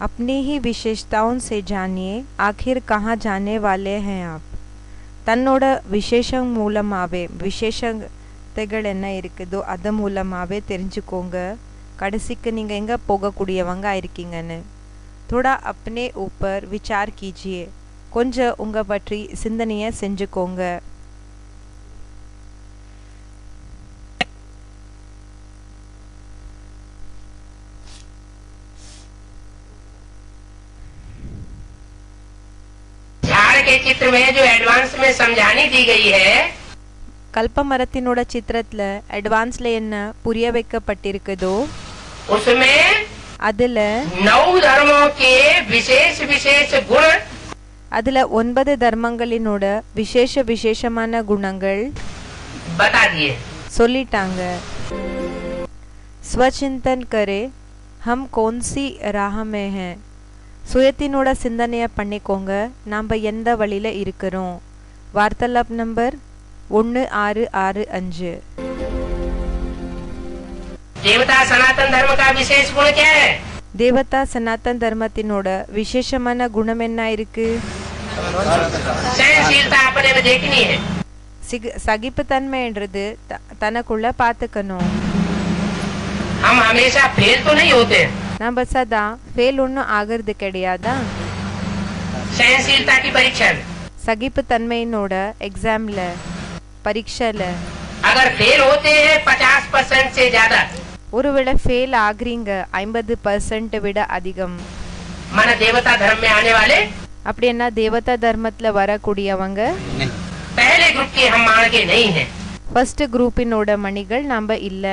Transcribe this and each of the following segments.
अपनी ही विशेषताओं से जानिए आखिर कहाँ जाने वाले हैं आप. தன்னோட விசேஷம் மூலமாவே விசேஷத்தைகள் என்ன இருக்குதோ அது மூலமாவே தெரிஞ்சுக்கோங்க கடைசிக்கு நீங்க எங்க போகக்கூடியவங்க இருக்கீங்கன்னு. थोड़ा अपने ऊपर विचार कीजिए. கொஞ்சம் உங்க பற்றி சிந்தனையை செஞ்சுக்கோங்க. के चित्र में जो एडवांस में समझानी दी गई है கல்பமரத்தினோட சித்திரத்துல அட்வான்ஸ்ல என்ன புரிய வைக்கப்பட்டிருக்குதோ उसमें அதுல 9 धर्मों के विशेष विशेष गुण அதுல 9 தர்மங்களினோட விசேஷமான குணங்கள் बता दिए. சொல்லிட்டாங்க. स्वचिंतन करे हम कौन सी राह में हैं. சுயத்தினோட சிந்தனைய பண்ணிக்கோங்க நாம எந்த வழியில இருக்கிறோம். வார்த்தாலாப் நம்பர் 1665. देवता सनातन धर्म का विशेष गुण क्या है? தேவதா சனாதன் தர்மத்தினோட விசேஷமான குணம் என்ன இருக்கு? सहनशीलता अपने में देखनी है. சகிப்புத்தன்மைன்றது தனக்குள்ள பாத்துக்கணும். हम हमेशा फेल तो नहीं होते. நம்ம சதா ஃபெயில் ஒன்றும் ஆகிறது கிடையாதா? सहनशीलता की परीक्षा में சகிப்புத்தன்மையினோட எக்ஸாம்ல பரீட்சைல अगर फेल होते हैं 50% से ज्यादा ஒருவேளை ஃபெயில் ஆகுறீங்க 50% விட அதிகம் मन देवता धर्म में आने वाले அப்படின்னா தேவதா தர்மத்துல வரக்கூடியவங்க पहले ग्रुप के हम मान के नहीं है. ஃபர்ஸ்ட் குரூப்பினோட மணிகள் நாம இல்ல.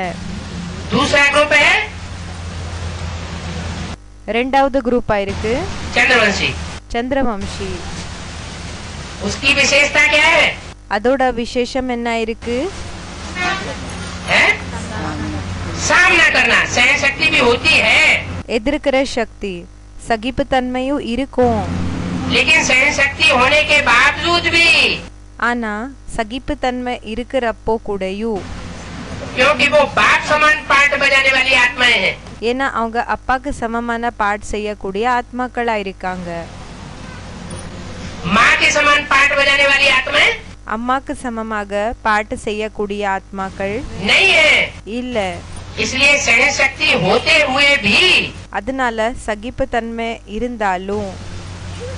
दूसरा ग्रुप है ரெண்டாவது குரூப்பா இருக்கு चंद्रवंशी. சந்திரவம்சி. उसकी विशेषता क्या है? அதோட விசேஷம் என்ன இருக்கு? सामना करना. सहन शक्ति भी होती है எதிர்க்கிற சக்தி சகிப்புத்தன்மையும் இருக்கும். लेकिन सहन शक्ति होने के बावजूद भी ஆனா சகிப்புத்தன்மை இருக்கிறப்போ கூடயும் क्योंकि वो बाप समान पार्ट बजाने वाली आत्माएं हैं. ஏன்னா அவங்க அப்பாக்கு சமமான பாட் செய்யக்கூடிய ஆத்மாக்களா இருக்காங்க. माँ के समान पार्ट बजाने वाली आत्माएं அம்மாக்கு சமமாக பாட்டு செய்யக்கூடிய ஆத்மாக்கள் नहीं है. இல்ல. इसलिए सहन शक्ति होते हुए भी அதனால சகிப்புத்தன்மை இருந்தாலும்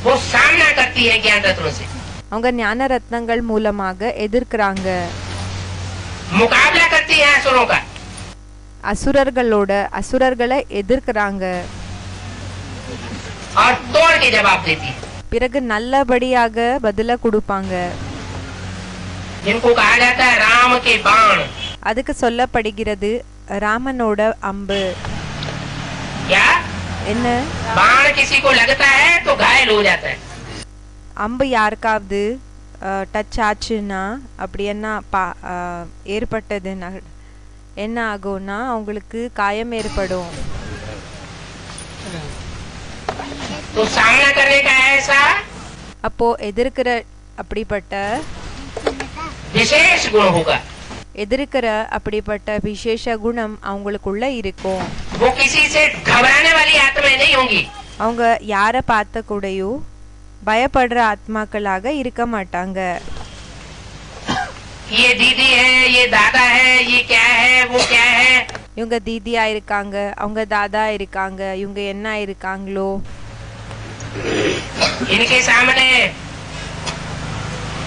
वो सामना करती है ज्ञान रत्नों से. அவங்க ஞான ரத்னங்கள் மூலமாக எதிர்க்கிறாங்க. मुकाबला करती है असुरों का. அசுரர்களை எதிர்க்கிறாங்க. और तोड़ के जवाब देती है. பிறகு நல்லபடியாக பதில கொடுப்பாங்க. जिनको कहा जाता है राम के बाण. அதுக்கு சொல்லப்படுகிறது ராமனோட அம்பு. क्या? என்ன? बाण किसी को लगता है तो घायल हो जाता है. அம்பு யாருக்காவது டச் ஆச்சுன்னா அப்படி என்ன ஏற்பட்டதுன்னா என்ன ஆகும்னா அவங்களுக்கு காயம் ஏற்படும். तो सामना करने का ऐसा அப்போ எதிர்க்கிற அப்படிப்பட்ட विशेष गुण होगा. எதிர்க்கிற அப்படிப்பட்ட விசேஷ குணம் அவங்களுக்குள்ள இருக்கும். वो किसी से घबराने वाली आत्माएं नहीं होंगी. அவங்க யார பார்த்த கூடயும் பயப்படுற ஆத்மாக்களாக இருக்க மாட்டாங்க. ये दीदी है, ये दादा है, ये क्या है, वो क्या है. இவங்க தீதியா இருக்காங்க, அவங்க தாதா இருக்காங்க, இவங்க என்ன இருக்காங்களோ इनके सामने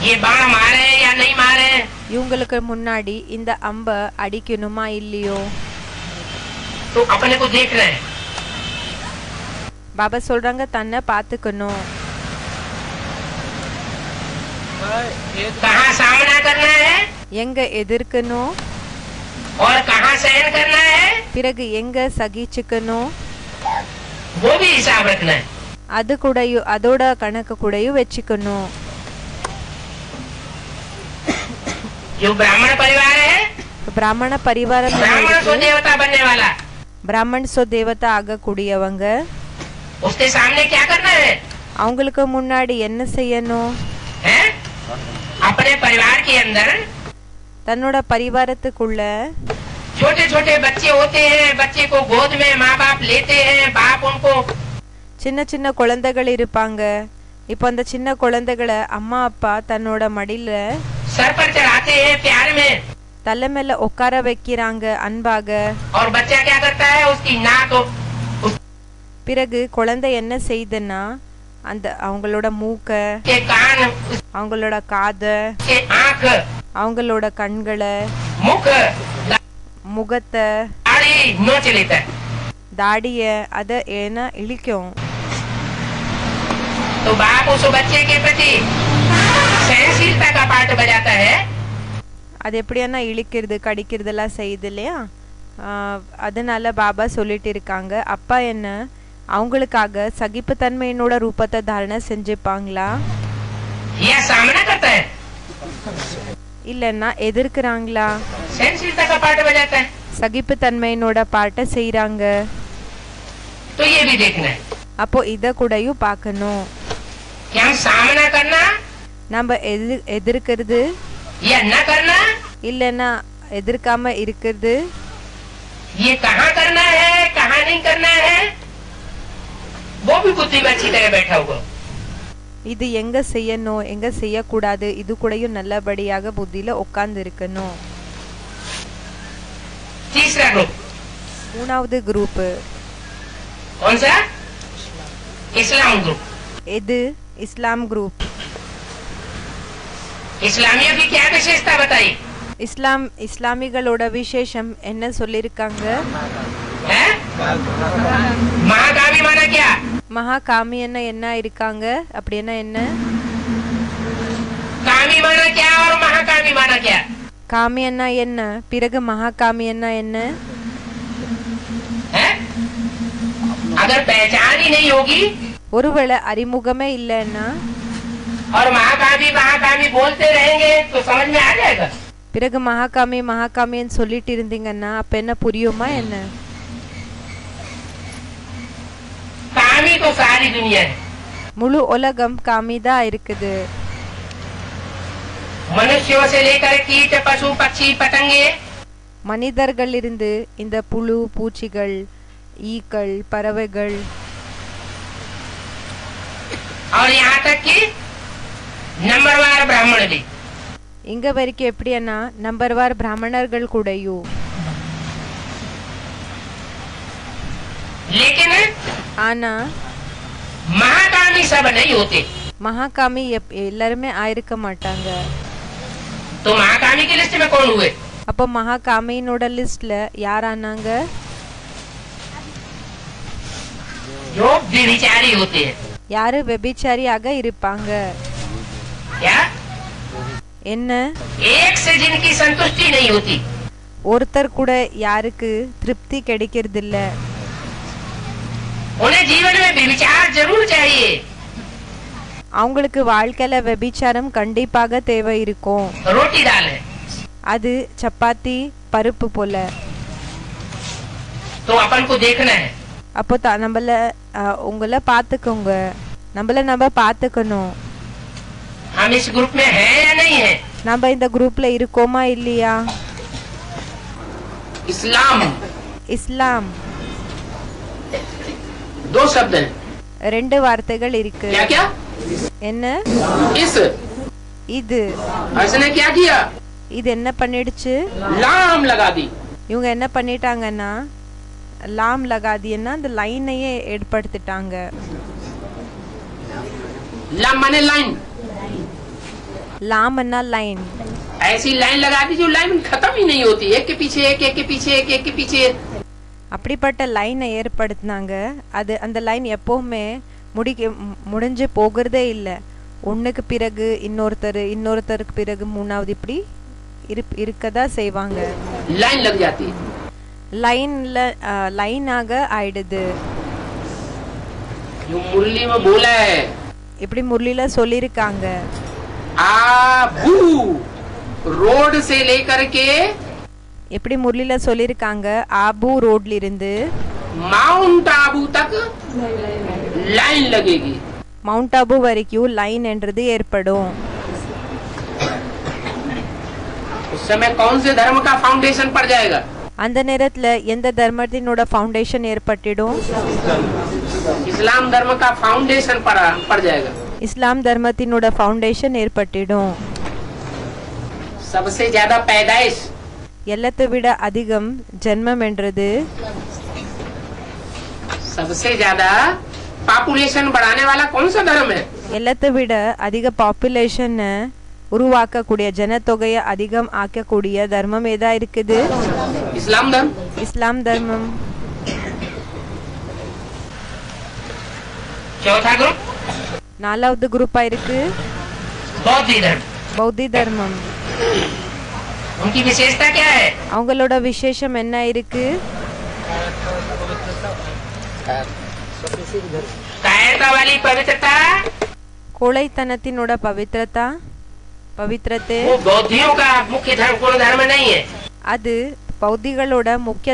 ये बाण मारे या नहीं मारे. இவங்களுக்கு முன்னாடி இந்த அம்ப அடிக்கணுமா இல்லையோ. तो अपने को देख रहे हैं. பாபா சொல்றாங்க தன்னை பாத்துக்கணும். कहाँ सामना करना है எங்க எதிர்க்கணும் और कहाँ सहन करना है பிறகு எங்க சகிச்சுக்கணும் वो भी हिसाब रखना है. அது கூடயும் அதோட கணக்கு கூடயும் வச்சுக்கணும். जो ब्राह्मण परिवार है பிராமண பரிவாரம் ब्राह्मण तो देवता बनने वाला. பிராமண் சோ தேவதா ஆகக்கூடியவங்க उसके सामने क्या करना है? அவங்களுக்கு முன்னாடி என்ன செய்யணும்? हैं? अपने परिवार के अंदर தன்னோட பரிவாரத்துக்குள்ள छोटे छोटे बच्चे होते हैं. बच्चे को गोद में माँ बाप लेते हैं. बाप उनको சின்ன சின்ன குழந்தைகள் இருப்பாங்க. இப்போ அந்த சின்ன குழந்தைகளை அம்மா அப்பா தன்னோட மடியில सर पर चढ़ाते हैं प्यार में, தலை மேல உட்கார வைக்கிறாங்க அன்பாக. और बच्चा क्या करता है, उसकी नाक, பிறகு குழந்தை என்ன செய்யுதுன்னா அந்த அவங்களோட மூக்க, के कान, அவங்களோட காத, के आँख, அவங்களோட கண்களை, मुख, முகத்தை, दाढ़ी नोच लेता है। தாடிய அத ஏன்னா இழிக்கும். तो बाप उस बच्चे के प्रति सहनशीलता का पाठ बजाता है। அது எப்படியானா இழிக்கிறது கடிக்கிறதெல்லாம் செய்யுது இல்லையா. அதனால பாபா சொல்லிட்டு இருக்காங்க, அப்பா என்ன அவங்களுக்காக சகிப்புத்தன்மையினோட ரூபத்தை தாரணை செஞ்சுப்பாங்களா, यह सामना करता है, இல்லன்னா எதிர்க்கிறாங்களா? सहनशीलता का पाठ बजाता है। சகிப்புத்தன்மையினோட பாட்டை செய்யறாங்க. तो ये भी देखना है, அப்போ இத கூடயும் பார்க்கணும். क्या हम सामना करना நம்ம எதிர்க்கிறது या न करना, இல்லன்னா எதிர்க்காம இருக்கிறது, ये कहाँ करना है कहाँ नहीं करना है, वो भी बुद्धि में अच्छी तरह बैठा होगा। இது எங்க செய்யணும் எங்க செய்யக்கூடாது இது கூடயும் நல்லபடியாக புத்தியில உட்கார்ந்து இருக்கணும். तीसरा ग्रुप மூணாவது குரூப் कौन सा, इस्लाम ग्रुप। எது? இஸ்லாம் குரூப். इस्लामियों की क्या विशेषता बताई இஸ்லாமிகளோட விசேஷம் என்ன சொல்லிருக்காங்க? है? महाकामी माना क्या, மகா காமியன்னா என்ன இருக்காங்க? அப்படின்னா என்ன? कामी माना क्या और महाकामी माना क्या। காமியன்னா என்ன, பிறகு மகா காமியன்னா என்ன? है? अगर पहचान ही नहीं होगी ஒருவேளை அறிமுகமே இல்லைன்னா और महाकामी बोलते रहेंगे तो समझ में आ जाएगा। பிறகு மகாகாமின்னு சொல்லிட்டு இருந்தீங்கன்னா அப்ப என்ன புரியுமா என்ன? कामी तो सारी दुनिया है, முழு உலகம் காமிதா இருக்குது. मनुष्यों से लेकर कीट पशु पक्षी पतंगे, மனிதர்கள் இருந்து இந்த புழு பூச்சிகள் ஈக்கள் பறவைகள் और यहाँ तक कि नंबरवार ब्राह्मण भी, இங்க வரைக்கும் எப்படின்னா நம்பர்வார் பிராமணர்கள் கூடயும். लेकिन ஆனா महाकामी सब नहीं होते। மகாகாமி எல்லாருமே ஆயிருக்க மாட்டாங்க. तो महाकामी की लिस्ट में कौन हुए, அப்போ மகாகாமியினோட லிஸ்ட்ல யார் ஆனாங்க? जो व्यभिचारी होते हैं। யாரு வெபிச்சாரியாக இருப்பாங்க? क्या, என்ன? एक से जिनकी संतुष्टि नहीं होती, ஒருத்தர் கூட யாருக்கு திருப்தி கிடைக்கிறது இல்ல. उन्हें जीवन में व्यभिचार जरूर चाहिए। அவங்களுக்கு வாழ்க்கையில வெபிச்சாரம் கண்டிப்பாக தேவை இருக்கும். रोटी दाल है அது சப்பாத்தி பருப்பு போல. तो अपन को देखना है, அப்போ நம்மள உங்களை பாத்துக்கோங்க, நம்ம பாத்துக்கணும். हम इस ग्रुप में हैं या नहीं है। நம்ம இந்த குரூப்ல இருக்கோமா இல்லையா? इस्लाम இஸ்லாம் दो शब्द हैं, ரெண்டு வார்த்தைகள் இருக்கு. क्या क्या, என்ன? इस, இது. इसने क्या किया, இது என்ன பண்ணிடுச்சு? लाम लगा दी। இவங்க என்ன பண்ணிட்டாங்கன்னா லாம் லகாதின்னா அந்த லைனையே ஏற்படுத்திட்டாங்க. लाम माने लाइन, லாம்னா லைன். ऐसी लाइन लगा दी जो लाइन खत्म ही नहीं होती, एक के पीछे एक, एक के पीछे एक, एक के पीछे एक। அப்படிப்பட்ட லைனை ஏற்படுத்தினாங்க. அது அந்த லைன் எப்பவுமே முடிஞ்சு போகிறதே இல்லை. ஒண்ணுக்கு பிறகு இன்னொருத்தருக்கு பிறகு மூணாவது இப்படி இருக்கதா செய்வாங்க. लाइन लग जाती है, லைனாக ஆயிடுது. जो मुरली में बोला है, இப்படி முரளில சொல்லிருக்காங்க, आबू रोड से लेकर के எப்படி முரளில சொல்லிருக்காங்க ஆபு ரோட்ல இருந்து माउंट आबू तक लाइन लगेगी। மவுண்ட் ஆபு வரைக்கும் லைன் என்றது ஏற்படும். उस समय कौन से धर्म का फाउंडेशन पड़ जाएगा, அந்த நேரத்துல எந்த தர்மத்தினோட ஃபவுண்டேஷன் ஏற்பட்டிடும்? इस्लाम धर्म का फाउंडेशन पड़ जाएगा। இஸ்லாம் தர்மத்தினோட ஃபவுண்டேஷன் ஏற்பட்டிடும். सबसे ज्यादा पैदाइश, எல்லாத்தை விட அதிகம் ஜென்மம் என்றது, सबसे ज्यादा पॉपुलेशन बढ़ाने वाला कौन सा धर्म है? எல்லாத்தை விட அதிக பாப்புலேஷன் உருவாக்கக்கூடிய, ஜனத்தொகையை அதிகம் ஆக்கக்கூடிய தர்மம் ஏதா இருக்குது? इस्लाम धर्म। இஸ்லாம் தர்மம். चौथा ग्रुप நாலாவது குரூப்பா இருக்கு बौद्ध धर्म। பௌத்தி தர்மம். उनकी विशेषता क्या है? அவங்களோட விசேஷம் என்ன இருக்கு? कायरता वाली पवित्रता, கோழைத்தனத்தினோட பவித்திரத்தை वो बौद्धियों का मुख्य धर्म, गुण धर्म नहीं है। அது பௌத்திகளோட முக்கிய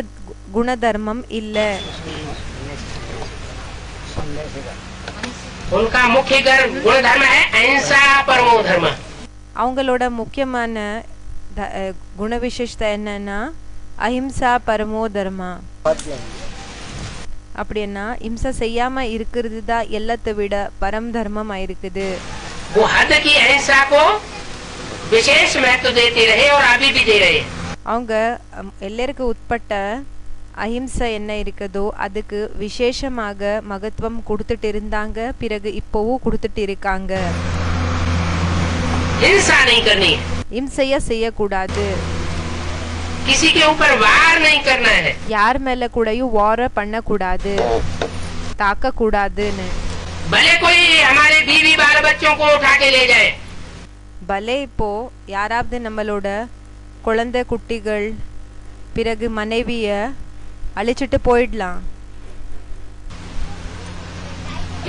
குணதர்மம் இல்ல. उनका मुख्य गुण धर्म है अहिंसा परमो धर्म। அவங்களோட முக்கியமான குண விசேஷத்தை என்னன்னா அஹிம்சா பரமோ தர்மா. அப்படின்னா இம்சை செய்யாம இருக்கிறது தான் எல்லாத்தை விட பரம் தர்மம் ஆயிருக்குது. वो हद की अहिंसा को विशेष महत्व देते रहे और अभी भी दे रहे। அவங்க எல்லாருக்கும் உட்பட்ட அஹிம்சை என்ன இருக்குதோ அதுக்கு விசேஷமாக மகத்துவம் கொடுத்துட்டு இருந்தாங்க, பிறகு இப்போவும் கொடுத்துட்டு இருக்காங்க. हिंसा नहीं करनी, இம்சைய செய்யக்கூடாது, किसी के ऊपर वार नहीं करना है, யார் மேல கூடயும் வார பண்ணக்கூடாது, தாக்க கூடாதுன்னு. भले कोई हमारे बीवी बाल बच्चों को उठा के ले जाए, பலே இப்போ யாராவது நம்மளோட குழந்தை குட்டிகள் பிறகு மனைவிய அழிச்சிட்டு போயிடலாம்,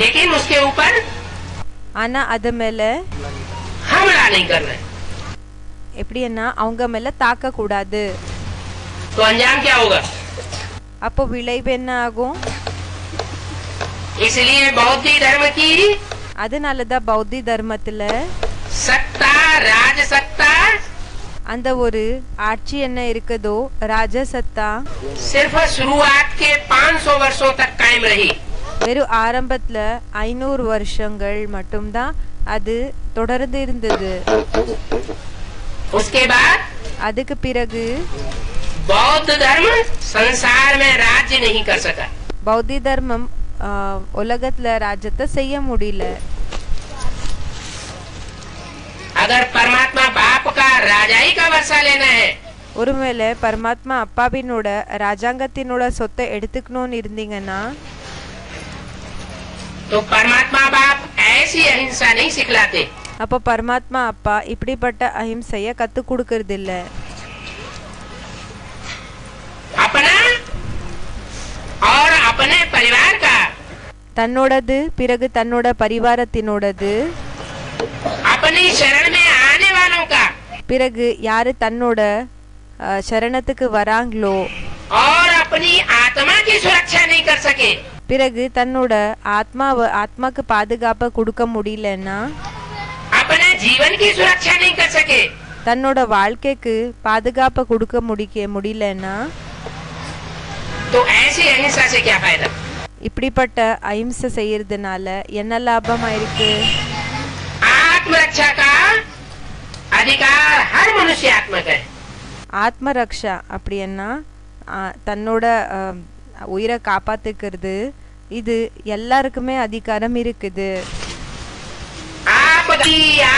लेकिन उसके ऊपर ஆனா அது மேல हमला नहीं करना है। எப்படின்னா அவங்க மேல தாக்க கூடாது. तो अंजाम क्या होगा? அப்போ விளைவு என்ன ஆகும்? इसलिए बौद्ध धर्म की அதனாலதான் பௌத்தி தர்மத்துல सत्ता, राजसत्ता அந்த ஒரு ஆட்சி என்ன இருக்குதோ ராஜசத்தா सिर्फ शुरुआत के 500 वर्षों तक कायम रही। வெறும் ஆரம்பத்துல 500 வருஷங்கள் மட்டும்தான் அது தொடர்ந்து இருந்தது. उसके बाद அதுக்கு பிறகு बौद्ध धर्म संसार में राज्य नहीं कर सका। பௌத்தி தர்மம் உலகத்துல ராஜ்யத்தை செய்ய முடியல. अगर परमात्मा बाप का राजाई का वर्षा लेना है, ஒருவேளை பரமாத்மா அப்பாவினோட ராஜாங்கத்தினோட சொத்தை எடுத்துக்கணும்னு இருந்தீங்கன்னா तो परमात्मा बाप ऐसी अहिंसा नहीं सिखलाते। அப்போ பரமாத்மா அப்பா இப்படிப்பட்ட அஹிம்சைய கத்து கொடுக்கறது இல்ல. अपना और अपने परिवार का, தன்னோடது பிறகு தன்னோட பரிவாரத்தினோடது, अपनी शरण में आने वालों का பிறகு யாரு தன்னோட சரணத்துக்கு வராங்களோ, और अपनी आत्मा की सुरक्षा नहीं कर सके, பிறகு தன்னோட ஆத்மாக்கு பாதுகாப்பை கொடுக்க முடியலன்னா, अपने जीवन की सुरक्षा नहीं कर सके, தன்னோட வாழ்க்கைக்கு பாதுகாப்பை கொடுக்க முடியலன்னா, तो ऐसी अहिंसा से क्या फायदा? இப்படிப்பட்ட அஹிம்சை செய்யறதுனால என்ன லாபம் ஆயிருக்கு? आत्मरक्षा का अधिकार हर मनुष्य आत्मा का है। ஆத்ம ரக்ஷா அப்படின்னா தன்னோட உயிரை காப்பாத்துக்கிறது, இது எல்லாருக்குமே அதிகாரம் இருக்குது.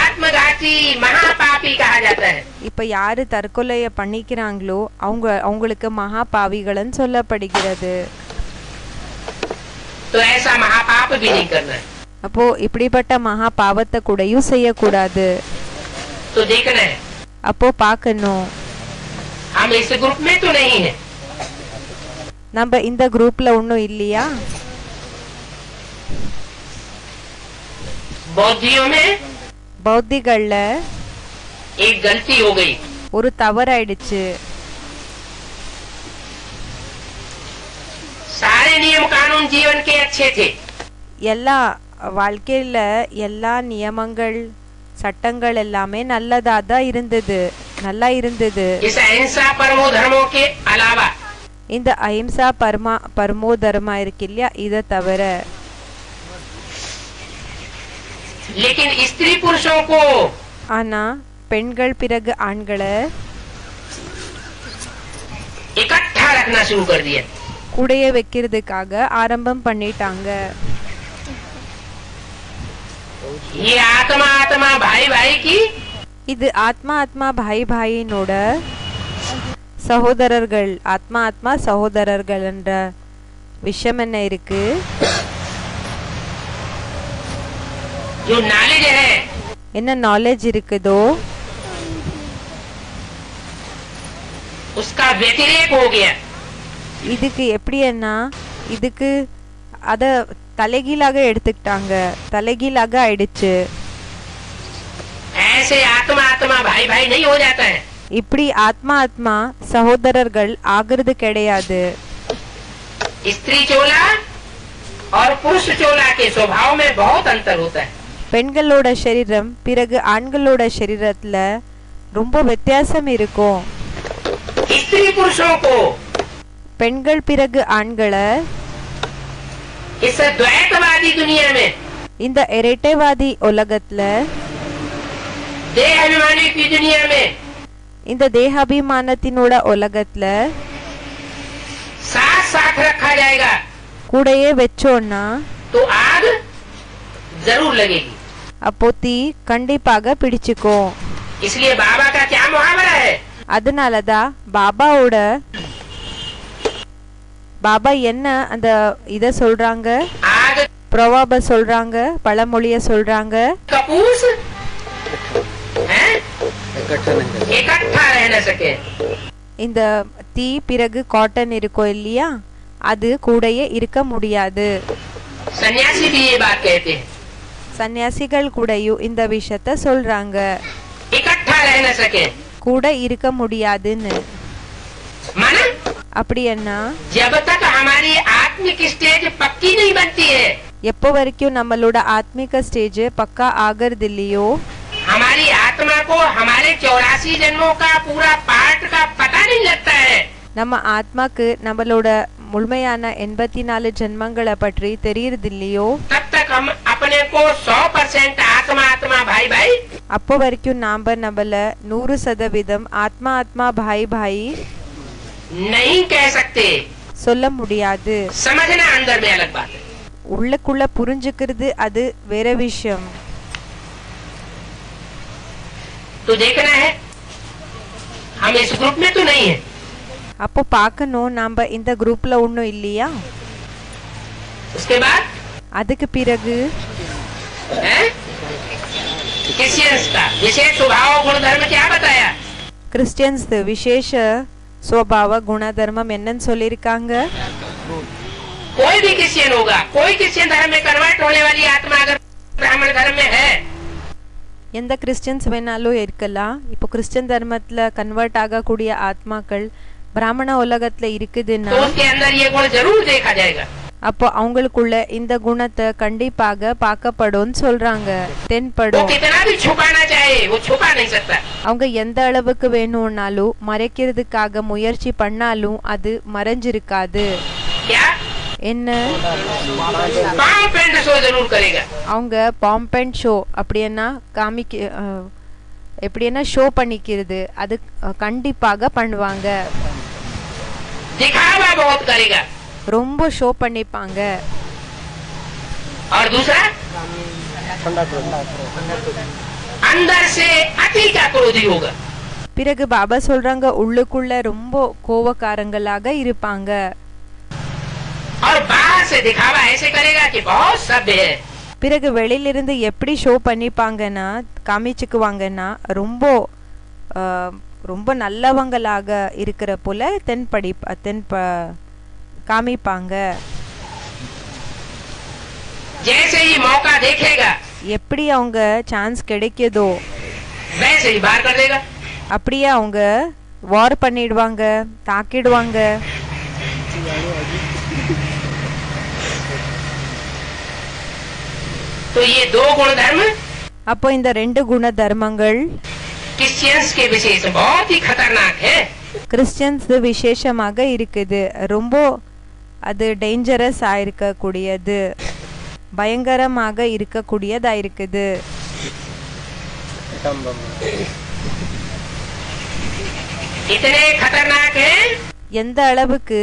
आत्मघाती महापापी कहा जाता है। இப்ப யாரு தற்கொலைய பண்ணிக்கிறாங்களோ அவங்களுக்கு மகா பாவிகள்னு சொல்லப்படுகிறது. तो ऐसा महापाप भी नहीं करना है। அப்போ இப்படிப்பட்ட மகா பாவத்தை கூடயும் செய்யக்கூடாது. तो देखना है, அப்போ பார்க்கணும், हम इस ग्रुप में तो नहीं है। நம்ம இந்த குரூப்ல ஒன்னும் இல்லையா? बौद्धियों में பௌத்திகள்ல एक गलती हो गई। ஒரு தவறாயிடுச்சு. सारे नियम कानून जीवन के अच्छे थे, எல்லா வாழ்க்கையில எல்லா நியமங்கள் சட்டங்கள் எல்லாமே நல்லதா தான் இருந்தது. நல்லா இருந்தது. इस अहिंसा परमो धर्मों के अलावा இந்த அஹிம்சா பரமோ தர்மா இருக்கு இல்லையா, இதை தவிர. लेकिन स्त्री पुरुषों को ஆனா பெண்கள் பிறகு ஆண்களை इकट्ठा रखना शुरू कर दिया. கூடைய வைக்கிறதுக்காக ஆரம்பம் பண்ணிட்டாங்க. ये आत्मा आत्मा भाई भाई की, இது ஆத்மா ஆத்மா பாய் பாயினோட சகோதரர்கள், ஆத்மா ஆத்மா சகோதரர்கள் என்ற விஷயம் என்ன இருக்கு. जो नॉलेज है, என்ன நாலேஜ் இருக்குதோ उसका व्यतिरेक हो गया. இதுக்கு எப்படின்னா இதுக்கு அத தலைகீழாக எடுத்துக்கிட்டாங்க, தலைகீழாக ஆயிடுச்சு. ऐसे आत्मा आत्मा भाई भाई नहीं हो जाता है. இப்படி ஆத்மா ஆத்மா சகோதரர்கள் ஆகிறது கிடையாது. स्त्री चोला और पुरुष चोला के स्वभाव में बहुत अंतर होता है. பெண்களோட சரீரம் பிறகு ஆண்களோட சரீரத்துல ரொம்ப வித்தியாசம் இருக்கும். स्त्री पुरुषों को பெண்கள் பிறகு ஆண்களை इस द्वैतवादी दुनिया में, இந்த இரட்டைவாதி உலகத்துல, देह अभिमानी की दुनिया में, இந்த தேகாபிமானத்தினோட உலகத்துல साथ साथ रखा जाएगा கூடையே வச்சோன்னா तो आग जरूर लगेगी. அப்போ தீ கண்டிப்பாக பிடிச்சுக்கும். इसलिए बाबा का क्या मुहावरा है? அதனாலதான் பாபா என்ன அந்த இத சொல்றாங்க, आग பிரவாப சொல்றாங்க, பழமொழிய சொல்றாங்க. कपूस इकट्ठा रह न सके. இந்த தீ பிறகு காட்டன் இருக்கும் இல்லையா, அது கூடயே இருக்க முடியாது. सन्यासी भी ये बात कहते हैं. சன்னியாசிகள் கூடயும் இந்த விஷயத்த சொல்றாங்க, इकट्ठा रह न सके. கூட இருக்க முடியாதுன்னு. माना அப்படி என்ன, जब तक हमारी आत्मिक स्टेज पक्की नहीं बनती है, எப்போ வரைக்கும் நம்மளோட ஆத்மிக ஸ்டேஜ் பக்கா ஆகிறது இல்லையோ, हमारी आत्मा को हमारे 84 जन्मों का पूरा पार्ट का पता नहीं लगता है. நம்ம ஆத்மாக்கு நம்மளோட முழுமையான 84 ஜென்மங்களை பற்றி தெரியறது இல்லையோ, तब तक हम अपने को 100% आत्मा आत्मा भाई भाई அப்போ வரைக்கும் நாம நம்மள 100% ஆத்மா ஆத்மா பாய் பாய் नहीं कह सकते. சொல்ல முடியாது. समझना अंदर में अलग बात है. உள்ளுக்குள்ள புரிஞ்சுக்கிறது அது வேற விஷயம். तो देखना है हम इस ग्रुप में तो नहीं है. அப்போ பார்க்கணும் நாம இந்த குரூப்ல ஒன்றும் இல்லையா. उसके बाद அதுக்கு பிறகு क्रिश्चियंस का विशेष स्वभाव गुण धर्म क्या बताया? கிறிஸ்டியன்ஸ் விசேஷ स्वभाव गुणधर्मம் என்னன்னு சொல்லியிருக்காங்க. कोई भी क्रिश्चियन होगा, कोई क्रिश्चियन धर्म में कन्वर्ट होने वाली आत्मा अगर ब्राह्मण धर्म में है, எந்த கிறிஸ்டியன்ஸ் வேணாலும் இருக்கலாம். இப்போ கிறிஸ்டியன் தர்மத்துல கன்வெர்ட் ஆகக்கூடிய ஆத்மாக்கள் பிராமண உலகத்துல இருக்குதுன்னா तो उसके अंदर ये गुण जरूर देखा जाएगा. அப்போ அவங்களுக்குள்ள இந்த குணத்தை கண்டிப்பாக பார்க்கப்படும் சொல்றாங்க, वो தென்படும். कितना भी छुपाना चाहे वो छुपा नहीं सकता. அவங்க எந்த அளவுக்கு வேணும்னாலும் மறைக்கிறதுக்காக முயற்சி பண்ணாலும் அது மறைஞ்சிருக்காது. क्या என்ன, पांव पेंट शो जरूर करेगा. அவங்க பாம்பன் ஷோ அப்படின்னா எப்படின்னா ஷோ பண்ணிக்கிறது, அது கண்டிப்பாக பண்ணுவாங்க. दिखावा बहुत करेगा. ரொம்ப ஷோ பண்ணிப்பாங்க. और दूसरा अंदर से अति का क्रोधी होगा. பிறகு பாபா சொல்றாங்க உள்ளுக்குள்ள ரொம்ப கோவக்காரங்களாக இருப்பாங்க. और बाहर से दिखावा ऐसे करेगा कि बहुत सभ्य है. பிறகு வெளியிலிருந்து எப்படி ஷோ பண்ணிப்பாங்கன்னா காமிச்சுக்குவாங்கன்னா ரொம்ப ரொம்ப நல்லவங்களாக இருக்கிற போல காமிப்பாங்க. जैसे ही मौका देखेगा எப்படி அவங்க சான்ஸ் கிடைக்குதோ वैसे ही बाहर कर देगा. அப்படியே அவங்க வார் பண்ணிடுவாங்க, தாக்கிடுவாங்க. तो ये दो गुण धर्म அப்போ இந்த ரெண்டு குண தர்மங்கள் क्रिश्चियंस के विशेष बहुत ही खतरनाक है। கிறிஸ்டியன்ஸ் விசேஷமாக இருக்குது, ரொம்ப அது டேஞ்சரஸ் ஆயிருக்கக்கூடியது, பயங்கரமாக இருக்கக்கூடியதா இருக்குது. इतने खतरनाक है எந்த அளவுக்கு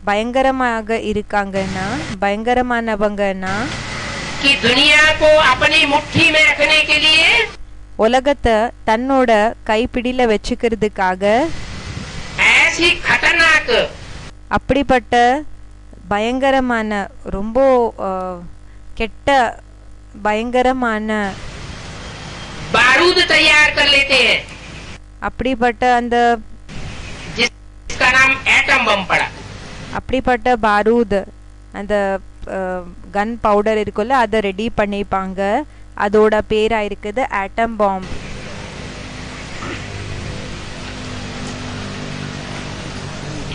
பயங்கரமாக இருக்காங்கன்னா, பயங்கரமானவங்கன்னா कि दुनिया को अपनी मुट्ठी में रखने के लिए உலகத்தை தன்னோட கைப்பிடியில வச்சுக்கிறதுக்காக ऐसी खतरनाक அப்படிப்பட்ட பயங்கரமான ரொம்ப கெட்ட பயங்கரமான बारूद तैयार कर लेते हैं, அப்படிப்பட்ட அந்த जिसका नाम एटम बम पड़ा। அப்படிப்பட்ட பாரூத் அந்த கன் பவுடர் இருக்குல்ல, அதை ரெடி பண்ணிப்பாங்க. அதோட பேரா இருக்குது ஆட்டம் பாம்.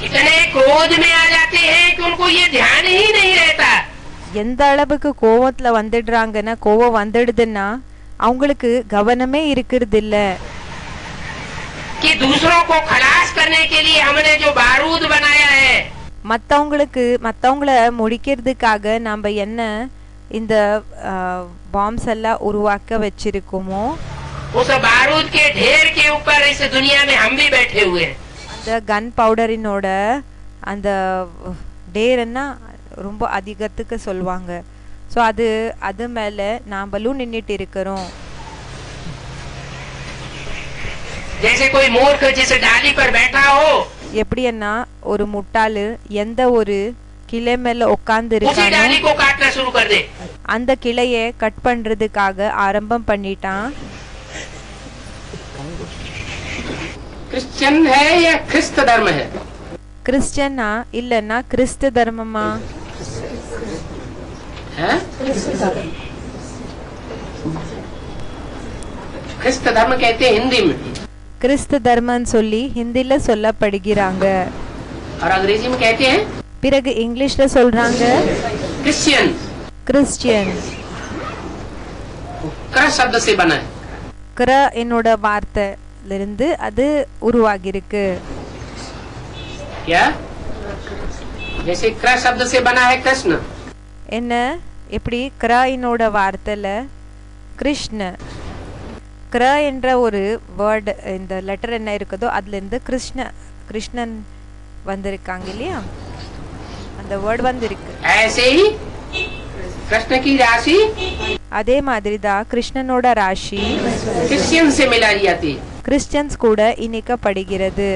इतने क्रोध में आ जाते हैं कि उनको ये ध्यान ही नहीं रहता எந்த அளவுக்கு கோவத்துல வந்துடுறாங்கன்னா, கோவம் வந்துடுதுன்னா அவங்களுக்கு கவனமே இருக்கிறது இல்ல. कि दूसरों को खलास करने के लिए हमने जो बारूद बनाया है, மத்தவங்கள முடிக்கிறதுக்காக நாம என்ன இந்த பாம்ஸ் எல்லாம் உருவாக்க வச்சிருக்கோமோ, उस बारूद के ढेर के ऊपर इस दुनिया में हम भी बैठे हुए हैं। அந்த கன் பவுடரினோட அந்த டேர்னா ரொம்ப அதிகத்துக்கு சொல்லுவாங்க. ஸோ அது மேல நாமளும் நின்றுட்டு இருக்கிறோம். जैसे कोई मूर्ख जिस डाली पर बैठा हो, எப்படின்னா ஒரு முட்டாளு எந்த ஒரு கிளை மேல உட்கார்ந்து उसी डाली இருக்கானோ को काटना शुरू कर दे। அந்த கிளையை கட் பண்றதுக்காக ஆரம்பம் பண்ணிட்டான். क्रिश्चियन है या ख्रिस्त धर्म है? கிறிஸ்டியனா இல்லன்னா கிறிஸ்து தர்மமா? हैं? ख्रिस्त धर्म कहते हैं हिंदी में, கிறிஸ்து தர்மன்னு சொல்லி ஹிந்தில சொல்லப்படுகிறாங்க. और अंग्रेजी में कहते हैं பிறகு இங்கிலீஷ்ல சொல்றாங்க क्रिश्चियन। கிறிஸ்டியன். क्र शब्द से बना है। கிற என்னோட வார்த்தையில இருந்து அது உருவாகி இருக்கு. क्या? जैसे क्र शब्द से बना है कृष्ण, என்ன எப்படி கிற என்னோட வார்த்தையில கிருஷ்ண, கிற என்ற ஒரு வேர்டு இந்த லெட்டர் என்ன இருக்குதோ அதுல இருந்து கிருஷ்ணன் வந்திருக்காங்க இல்லையா, அந்த வேர்டு வந்திருக்கு. ऐसे ही कृष्ण की राशि அதே மாதிரி தான் கிருஷ்ணனோட ராசி क्रिश्चियन से मिलाई जाती है। கிறிஸ்டியன்ஸ் கூட இணைக்கப்படுகிறது.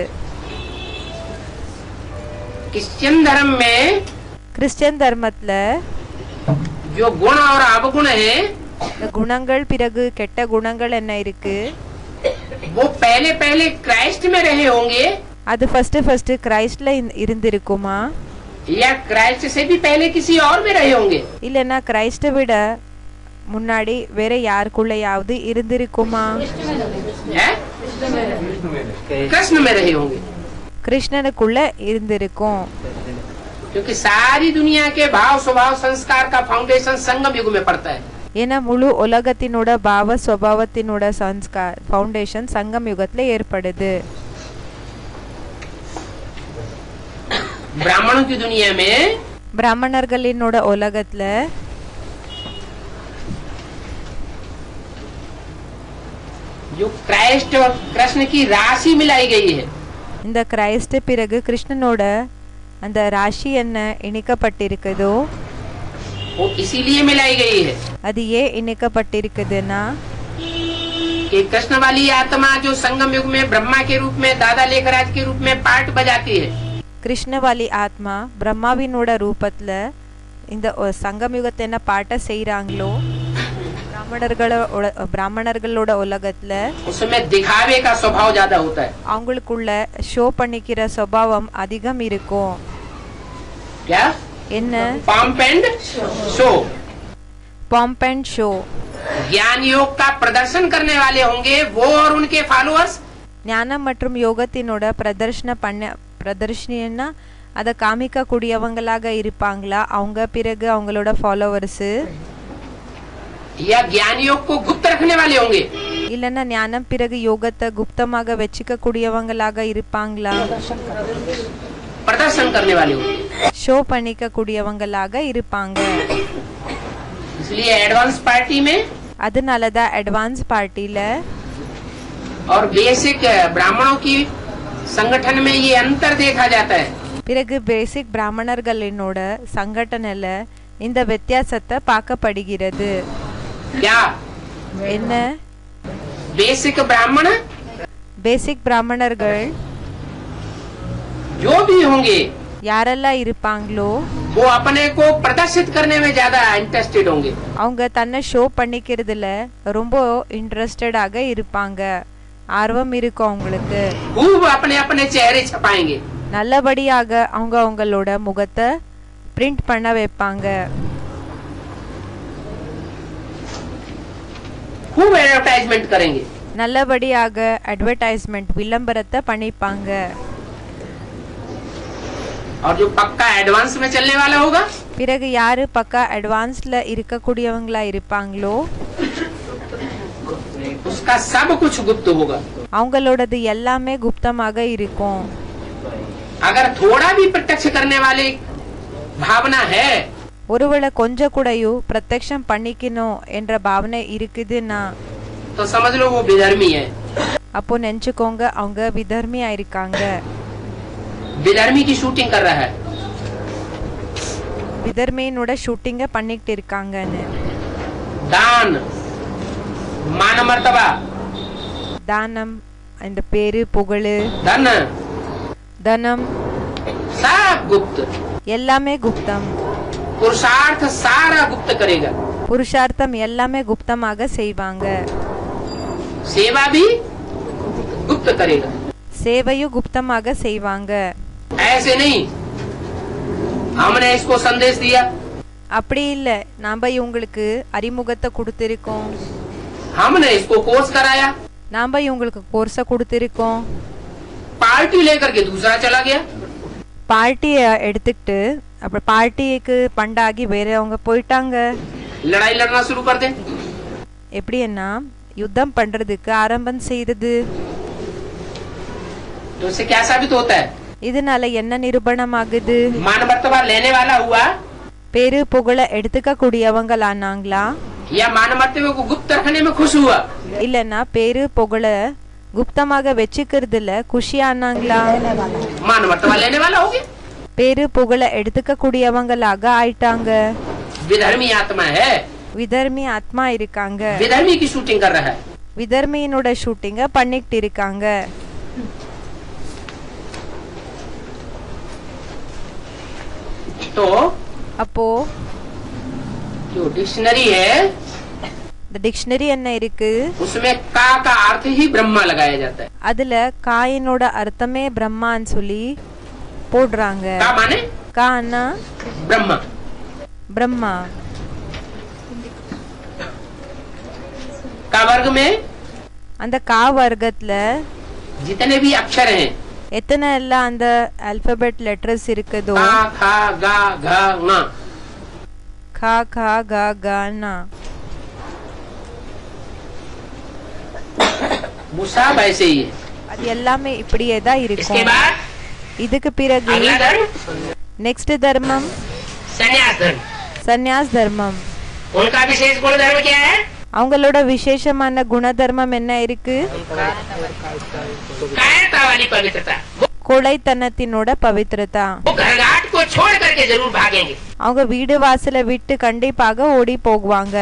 क्रिश्चियन धर्म में கிறிஸ்டியன் தர்மத்துல जो गुण और अवगुण है, இந்த குணங்கள் பிறகு கெட்ட குணங்கள் என்ன இருக்கு, वो पहले पहले क्राइस्ट में रहे होंगे அது ஃபர்ஸ்ட் கிரைஸ்ட்ல இருந்திருக்குமா, या क्राइस्ट से भी पहले किसी और में रहे होंगे? இல்லனா கிரைஸ்ட விட முன்னாடி வேற யாருக்குள்ளயாவது இருந்திருக்குமா? हैं? कृष्ण में रहे होंगे, கிருஷ்ணனுக்குள்ள இருந்திருக்கும். क्योंकि सारी दुनिया के भाव स्वभाव संस्कार का फाउंडेशन संगम युग में पड़ता है। ஏன்னா முழு உலகத்தினோட பாவ சுபாவத்தினோட சன்ஸ்கார் ஃபவுண்டேஷன் சங்கம் யுகத்துல ஏற்படுது. ब्राह्मणों की दुनिया में பிராமணர்களினோட உலகத்துல जो क्राइस्ट और कृष्ण की राशि मिलाई गई है, இந்த கிரைஸ்ட் பிறகு கிருஷ்ணனோட அந்த ராசி என்ன இணைக்கப்பட்டிருக்குதோ, वो इसीलिए मिलाई गई है அது ஏன் இணைக்கப்பட்டிருக்குதுன்னா, कि कृष्ण वाली आत्मा जो संगम युग में ब्रह्मा के रूप में दादा लेखराज के रूप में पार्ट बजाती है, கிருஷ்ணவாலி ஆத்மா பிரம்மாவினோட ரூபத்துல இந்த சங்கம் யுகத்தை என்ன பாட்ட செய்யறாங்களோ, பிராமணர்களோட உலகத்துல उसमें दिखावे का स्वभाव ज्यादा होता है। அவங்களுக்குள்ள ஷோ பண்ணிக்கிற சுபாவம் அதிகம் இருக்கும். क्या? என்ன? Pump and show. Pump and show. ज्ञान योग का प्रदर्शन करने वाले होंगे वो और उनके फॉलोअर्स। ஞானம் மற்றும் யோகத்தினோட பிரதர்ஷனா அதை காமிக்க கூடியவங்களாக இருப்பாங்களா அவங்க, பிறகு அவங்களோட ஃபாலோவர்ஸ், या ज्ञान योग को गुप्त रखने वाले होंगे, இல்லைன்னா ஞானம் பிறகு யோகத்தை குப்தமாக வச்சுக்க கூடியவங்களாக இருப்பாங்களா? प्रदर्शन करने वाले होते हैं। ஷோ பண்ணிக்க கூடியவங்களாக இருப்பாங்க. इसलिए एडवांस पार्टी में அதனாலதான் அட்வான்ஸ் பார்ட்டில और बेसिक ब्राह्मणों की संगठन में ये अंतर देखा जाता है। பிறகு பேசிக் பிராமணர்களினோட சங்கடனில இந்த வித்தியாசத்தை பார்க்கப்படுகிறது. क्या என்ன? बेसिक ब्राह्मण பேசிக் பிராமணர்கள் जो भी होंगे யாரெல்லாம் இருப்பாங்களோ वो अपने को प्रदर्शित करने में ज्यादा इंटरेस्टेड होंगे। அவங்க தன்னை ஷோ பண்ணிக்கிறதுல ரொம்ப இன்ட்ரெஸ்டடாக இருப்பாங்க. ஆர்வம் இருக்கும் அவங்களுக்கு. खूब अपने अपने चेहरे छपाएंगे। நல்லபடியாக அவங்க அவங்களோட முகத்தை பிரிண்ட் பண்ண வைப்பாங்க. खूब एडवर्टाइजमेंट करेंगे। நல்லபடியாக அட்வர்டைஸ்மெண்ட் விளம்பரத்தை பண்ணிப்பாங்க. और जो पक्का एडवांस में चलने वाला होगा பிறகு யாரு பக்கா அட்வான்ஸ்ல இருக்கக்கூடியவங்களா இருப்பாங்களோ उसका सब कुछ गुप्त होगा। அவங்களோடது எல்லாமே குப்தமாக இருக்கும். अगर थोड़ा भी प्रत्यक्ष करने वाले भावना है ஒருவேளை கொஞ்சம் கூடயும் பிரத்யக்ஷம் பண்ணிக்கணும் என்ற பாவனை இருக்குதுன்னா तो समझ लो वो विधर्मी है। அப்போ நினைச்சுக்கோங்க அவங்க விதர்மியா இருக்காங்க. विधर्मी की शूटिंग कर रहा है। விதர்மியினோட ஷூட்டிங்க பண்ணிக்கிட்டு இருக்காங்கன்னு. दान मान मर्तबा தானம், இந்த பேரு, புகழு, धन தனம் सब गुप्त। எல்லாமே குப்தம். पुरुषार्थ सारा गुप्त करेगा। புருஷார்த்தம் எல்லாமே குப்தமாக செய்வாங்க. सेवा भी गुप्त करेगा। சேவையும் குப்தமாக செய்வாங்க. ऐसे नहीं हमने इसको संदेश दिया அப்படி இல்ல, நாம இவங்களுக்கு அறிமுகத்தை கொடுத்திருக்கோம், हमने इसको कोर्स कराया நாம இவங்களுக்கு கோர்ஸ கொடுத்திருக்கோம், पार्टी लेकर के दूसरा चला गया। பார்ட்டிய எடுத்துக்கிட்டு அப்புறம் பார்ட்டிக்கு பண்டாகி வேறவங்க போயிட்டாங்க. लड़ाई लड़ना शुरू कर दे। எப்படின்னா யுத்தம் பண்றதுக்கு ஆரம்பம் செய்தது. तो इससे क्या साबित होता है? இதனால என்ன நிரூபணமாகுது? मान मर्तबा लेने वाला हुआ பேரு புகழ எடுத்துக்க கூடியவங்களானாங்களா? या मान मर्तबे को गुप्त रखने में खुश हुआ? இல்லன்னா பேரு புகழ குப்தமாக வச்சுக்கிறதுல குஷியானாங்களா? मान मर्तबा लेने वाला हो गया। பேரு புகழ எடுத்துக்க கூடியவங்களாக ஆயிட்டாங்க. विधर्मी आत्मा है। விதர்மி ஆத்மா இருக்காங்க. विधर्मी की शूटिंग कर रहा है। விதர்மியினோட ஷூட்டிங்க பண்ணிக்கிட்டு இருக்காங்க. तो அப்போ जो डिक्शनरी है இந்த டிக்ஷனரி என்ன இருக்கு? उसमें का अर्थ ही ब्रह्मा लगाया जाता है। அதுல காயினோட அர்த்தமே பிரம்மான்னு சொல்லி போடுறாங்க. का माने கானா ब्रह्मा। பிரம்மா. का वर्ग में அந்த கா வர்க்கத்துல जितने भी अक्षर हैं எத்தனை எல்லாம் அந்த ஆல்பபெட் லெட்டர்ஸ் இருக்குதோ का खा गा घा ङा கா கா கா கா நா वो सब ऐसे ही है। அது எல்லாமே இப்படியே தான் इसके இருக்கும். बाद இதுக்கு பிறகு अगला धर्म நெக்ஸ்ட் தர்மம் संन्यास धर्म। சந்நியாஸ் தர்மம். उनका विशेष गुण धर्म क्या है? அவங்களோட விசேஷமான குண தர்மம் என்ன இருக்கு? कायरता वाली पवित्रता। கொலைத்தனத்தினோட பவித்ரதா. वो घरघाट को छोड़ करके जरूर भागेंगे। அவங்க வீடு வாசலை விட்டு கண்டிப்பாக ஓடி போகுவாங்க.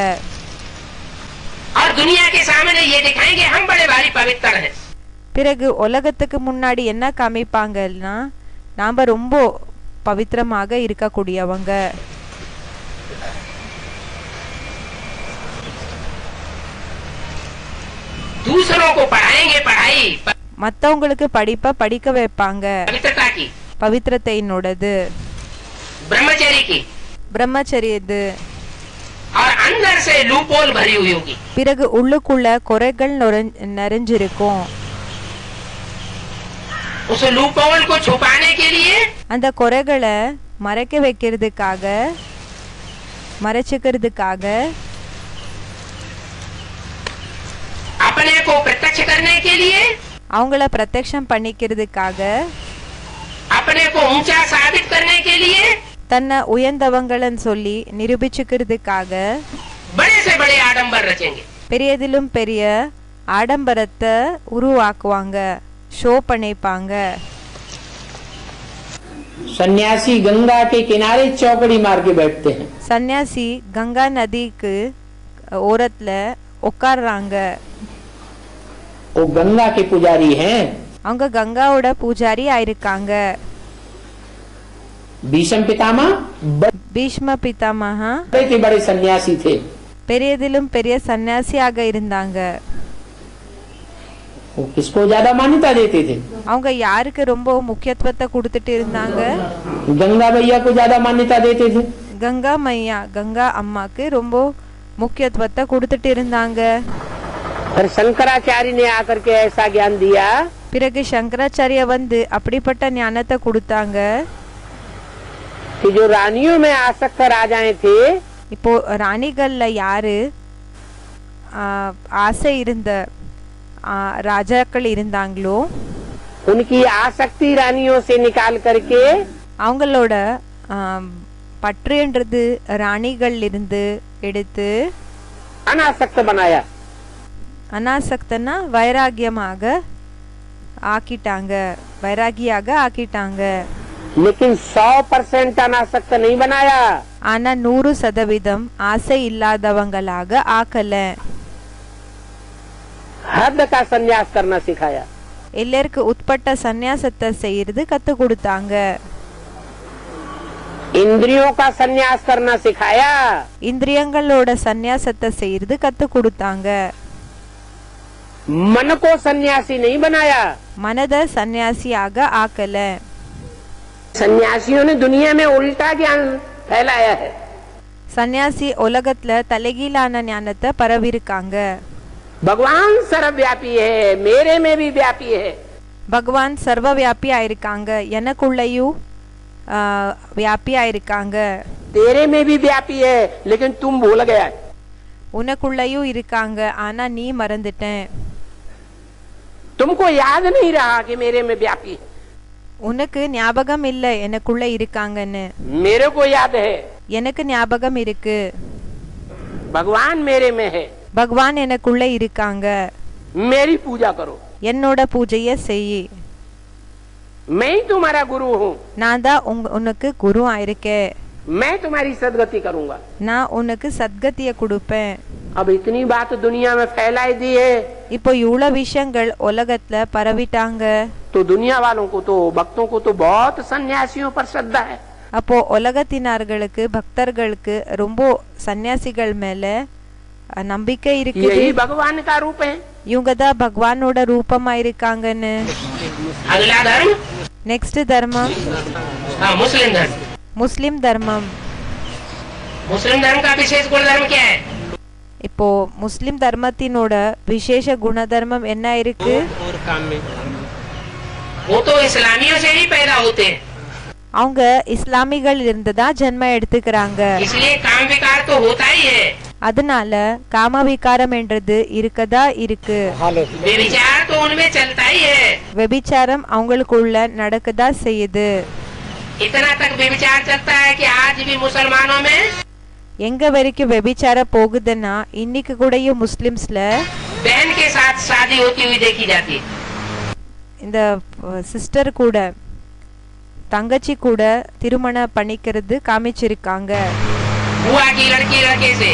और दुनिया के सामने ये दिखाएंगे हम बड़े भारी पवित्र हैं। பிறகு உலகத்துக்கு முன்னாடி என்ன காமிப்பாங்கன்னா நாம ரொம்ப பவித்திரமாக இருக்கக்கூடியவங்க. दूसरों को पढ़ाएंगे पढ़ाई மத்தவங்களுக்கு படிப்ப படிக்க வைப்பாங்க. पवित्रता की, பவித்திரத்தையினோடது, ब्रह्मचर्य की, பிரம்மச்சரியது. और अंदर से लूपोल भरी हुई होगी। பிறகு உள்ளுக்குள்ள குறைகள் நிறைஞ்சிருக்கும். उस लूपोल को छुपाने के लिए அந்த குறைகளை மறைக்க வைக்கிறதுக்காக மறைச்சுக்கிறதுக்காக अपने को प्रत्यक्ष करने के लिए, அவங்கள பிரத்யக்ஷம் பண்ணிக்கிறதுக்காக, अपने को ऊंचा साबित करने के लिए, தன்னை உயர்ந்தவங்கன்னு சொல்லி நிரூபிச்சுக்கிறதுக்காக बड़े से बड़े आडंबर रचेंगे. பெரியதிலும் பெரிய ஆடம்பரத்தை உருவாக்குவாங்க, ஷோ பண்ணிப்பாங்க. सन्यासी गंगा के किनारे चौकड़ी मार के बैठते हैं. சன்னியாசி கங்கா நதிக்கு ஓரத்துல உட்கார்றாங்க. वो गंगा के पुजारी हैं. அவங்க கங்காவோட பூஜாரி ஆயிருக்காங்க. भीष्म पितामह பீஷ்ம பிதாமகா बड़े के बड़े सन्यासी थे. பெரியதிலும் பெரிய சன்னியாசியாக இருந்தாங்க. वो किसको ज्यादा मान्यता देते थे? அவங்க யாருக்கு ரொம்ப முக்கியத்துவத்தை கொடுத்துட்டு இருந்தாங்க? गंगा मैया को ज्यादा मान्यता देते थे. கங்கா மையா, கங்கா அம்மாக்கு ரொம்ப முக்கியத்துவத்தை கொடுத்துட்டு இருந்தாங்க. फिर शंकराचार्य ने आकर के ऐसा ज्ञान दिया. பிறகு சங்கராச்சாரிய வந்து அப்படிப்பட்ட ஞானத்தை கொடுத்தாங்க. कि जो रानियों में आसक्त राजाएं थे, இப்போ ராணிகள்ல யாரு ஆசை இருந்த ராஜாக்கள் இருந்தாங்களோ, उनकी आसक्ति रानियों से निकाल करके அவங்களோட பற்றுன்றது ராணிகள் இருந்து எடுத்து अनासक्त बनाया. அனாசக்தனா வைராகியமாக ஆக்கிட்டாங்க, வைராகியாக ஆக்கிட்டாங்க. लेकिन 100% अनासक्त नहीं बनाया. ஆனா 100% ஆசை இல்லாதவங்களாக ஆக்கல. हद का संन्यास करना सिखाया. எல்லாருக்கு உட்பட்ட சந்நியாசத்தை செய்யறது கத்து கொடுத்தாங்க. इंद्रियों का संन्यास करना सिखाया. இந்திரியங்களோட சந்நியாசத்தை செய்யறது கத்து கொடுத்தாங்க. मन को सन्यासी नहीं बनाया. மனத சந்நியாசியாக ஆக்கல. सन्यासियों ने दुनिया में उल्टा ज्ञान फैलाया है. சந்நியாசி உலகத்துல தலைகீழான ஞானத்தை பரவிருக்காங்க. भगवान सर्वव्यापी है, मेरे में भी व्यापी है. பகவான் சர்வ வியாபி ஆயிருக்காங்க, எனக்குள்ளயும் வியாபி ஆயிருக்காங்க. तेरे में भी व्यापी है, लेकिन तुम भूल गया. உனக்குள்ளயும் இருக்காங்க, ஆனா நீ மறந்துட்டேன். तुमको याद नहीं रहा कि मेरे में व्यापी है. உனக்கு ஞாபகம் இல்ல எனக்குள்ள இருக்காங்கன்னு. मेरे को याद है. எனக்கு ஞாபகம் இருக்கு. भगवान मेरे में है. பகவான் எனக்குள்ள இருக்காங்க. मेरी पूजा करो. என்னோட பூஜைய செய். मैं ही तुम्हारा गुरु हूँ. நான் தான் உனக்கு குரு ஆயிருக்கேன். मैं तुम्हारी सदगति करूँगा. நான் உனக்கு சத்கதிய கொடுப்பேன். अब इतनी बात दुनिया में फैलाई दी है. இப்போ இவ்வளவு விஷயங்கள் உலகத்துல பரவிட்டாங்க. तो दुनिया वालों को तो भक्तों को तो बहुत सन्यासियों पर श्रद्धा है. அப்போ உலகத்தினர்களுக்கு பக்தர்களுக்கு ரொம்ப சன்னியாசிகள் மேல நம்பிக்கை இருக்குது. यही भगवान का रूप है. இவங்க தான் பகவானோட ரூபமா இருக்காங்கன்னு. अगला धर्म நெக்ஸ்ட் தர்மம் मुस्लिम धर्म. முஸ்லிம் தர்மம். मुस्लिम धर्म का विशेष गुण धर्म क्या है? இப்போ முஸ்லிம் தர்மத்தினோட விசேஷ குணதர்மம் என்ன இருக்கு? वो तो इस्लामियों से ही पैदा होते हैं. அவங்க இஸ்லாமிகள் இருந்துதான் ஜென்மம் எடுத்துக்கிறாங்க. इसलिए काम विकार तो होता ही है. அதனால காம விகாரம் என்றது இருக்கதா இருக்கு. व्यभिचार तो उनमें चलता ही है. व्यभिचाரம் அவங்களுக்குள்ள நடக்கதா செய்யுது. इतना तक व्यभिचार चलता है कि आज भी मुसलमानों में எங்க வரைக்கும் व्यभिचाரம் போகுதுன்னா இன்னைக்கு கூடயும் முஸ்லிம்ஸ்ல बहन के साथ शादी होती हुई देखी जाती है. இந்த சிஸ்டர் கூட தங்கச்சி கூட திருமணம் பண்ணிக்கிறது காமிச்சிருக்காங்க. बुआ की लड़की लड़के से,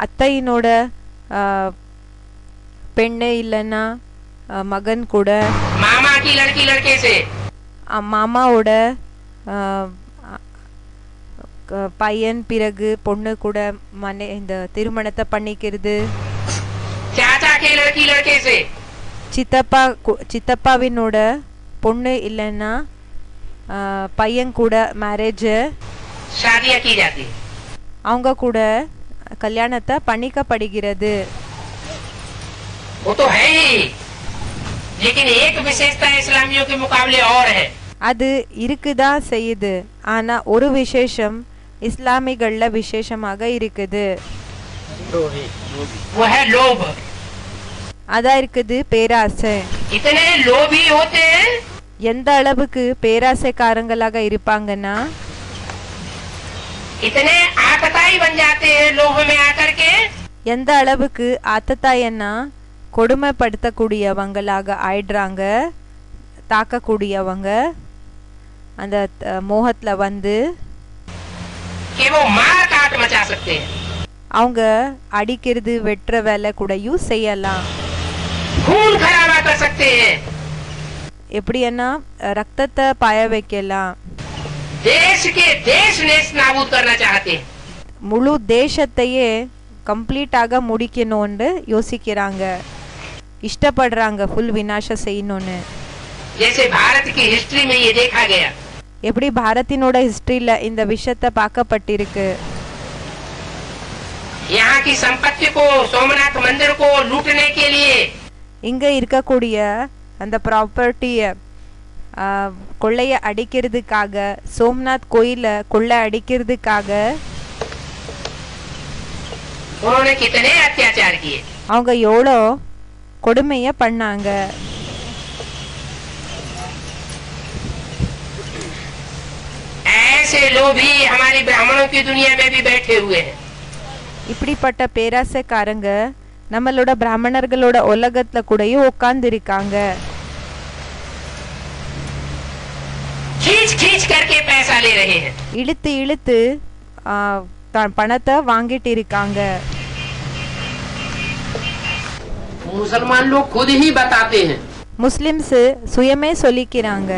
அத்தையினோட பெண்ணு இல்லைன்னா மகன் கூட, मामा की लड़की लड़के से, மாமாவோட பையன் பிறகு பொண்ணு கூட இந்த திருமணத்தை பண்ணிக்கிறது. चाचा के लड़की लड़के से, சித்தப்பாவினோட பொண்ணு இல்லைன்னா பையன் கூட மேரேஜ் शादियां की जाती है. அவங்க கூட கல்யாணத்தை பண்ணிக்கப்படுகிறது. वो तो है ही, लेकिन एक विशेषता इस्लामियों के मुकाबले और है. அது இருக்குதா செய்யுது, ஆனா ஒரு விசேஷம் இஸ்லாமிகள்ல விசேஷமாக இருக்குது. वो है लोभ. அதான் இருக்குது பேராசை. इतने लोभी होते हैं, எந்த அளவுக்கு பேராசைக்காரங்களாக இருப்பாங்கன்னா इतने आतताई बन जाते हैं लोभ में आकर के, எந்த அளவுக்கு ஆத்தத்தாயன்னா கொடுமைப்படுத்தக்கூடியவங்களாக ஆயிடுறாங்க, தாக்கக்கூடியவங்க அந்த மோகத்துல வந்து कि वो मार काट मचा सकते हैं, அவங்க அடிக்கிறது வெட்டுற வேலை கூடயும் செய்யலாம். खून खराबा कर सकते हैं, எப்படின்னா ரத்தத்தை பாய வைக்கலாம். देश के देश नेस्त नाबूद करना चाहते हैं, முழு தேசத்தையே கம்ப்ளீட்டாக முடிக்கணும்னு யோசிக்கிறாங்க, இஷ்டப்படுறாங்க ஃபுல் விநாசம் செய்யணும்னு. जैसे भारत की हिस्ट्री में ये देखा गया, எப்படி பாரத்தினோட ஹிஸ்டரியில இந்த விஷயத்தை பார்க்கப்பட்டிருக்கு. यहाँ की संपत्ति को, सोमनाथ मंदिर को लूटने के लिए இங்க இருக்கக்கூடிய அந்த ப்ராப்பர்ட்டிய கொள்ளைய அடிக்கிறதுக்காக, சோம்நாத் கோயில கொள்ளை அடிக்கிறதுக்காக उन्होंने कितने अत्याचार किए, அவங்க எவ்வளோ கொடுமைய பண்ணாங்க. ऐसे लोभी हमारी ब्राह्मणों की दुनिया में भी बैठे हुए हैं। இப்படிப்பட்ட பேராசைக்காரங்க நம்மளோட பிராமணர்களோட உலகத்துல கூடயும் உட்கார்ந்து இருக்காங்க. खींच खींच करके पैसा ले रहे हैं, இழுத்து இழுத்து பணத்தை வாங்கிட்டு இருக்காங்க. मुसलमान लोग खुद ही बताते हैं, முஸ்லிம்ஸ் சுயமே சொல்லிக்கிறாங்க,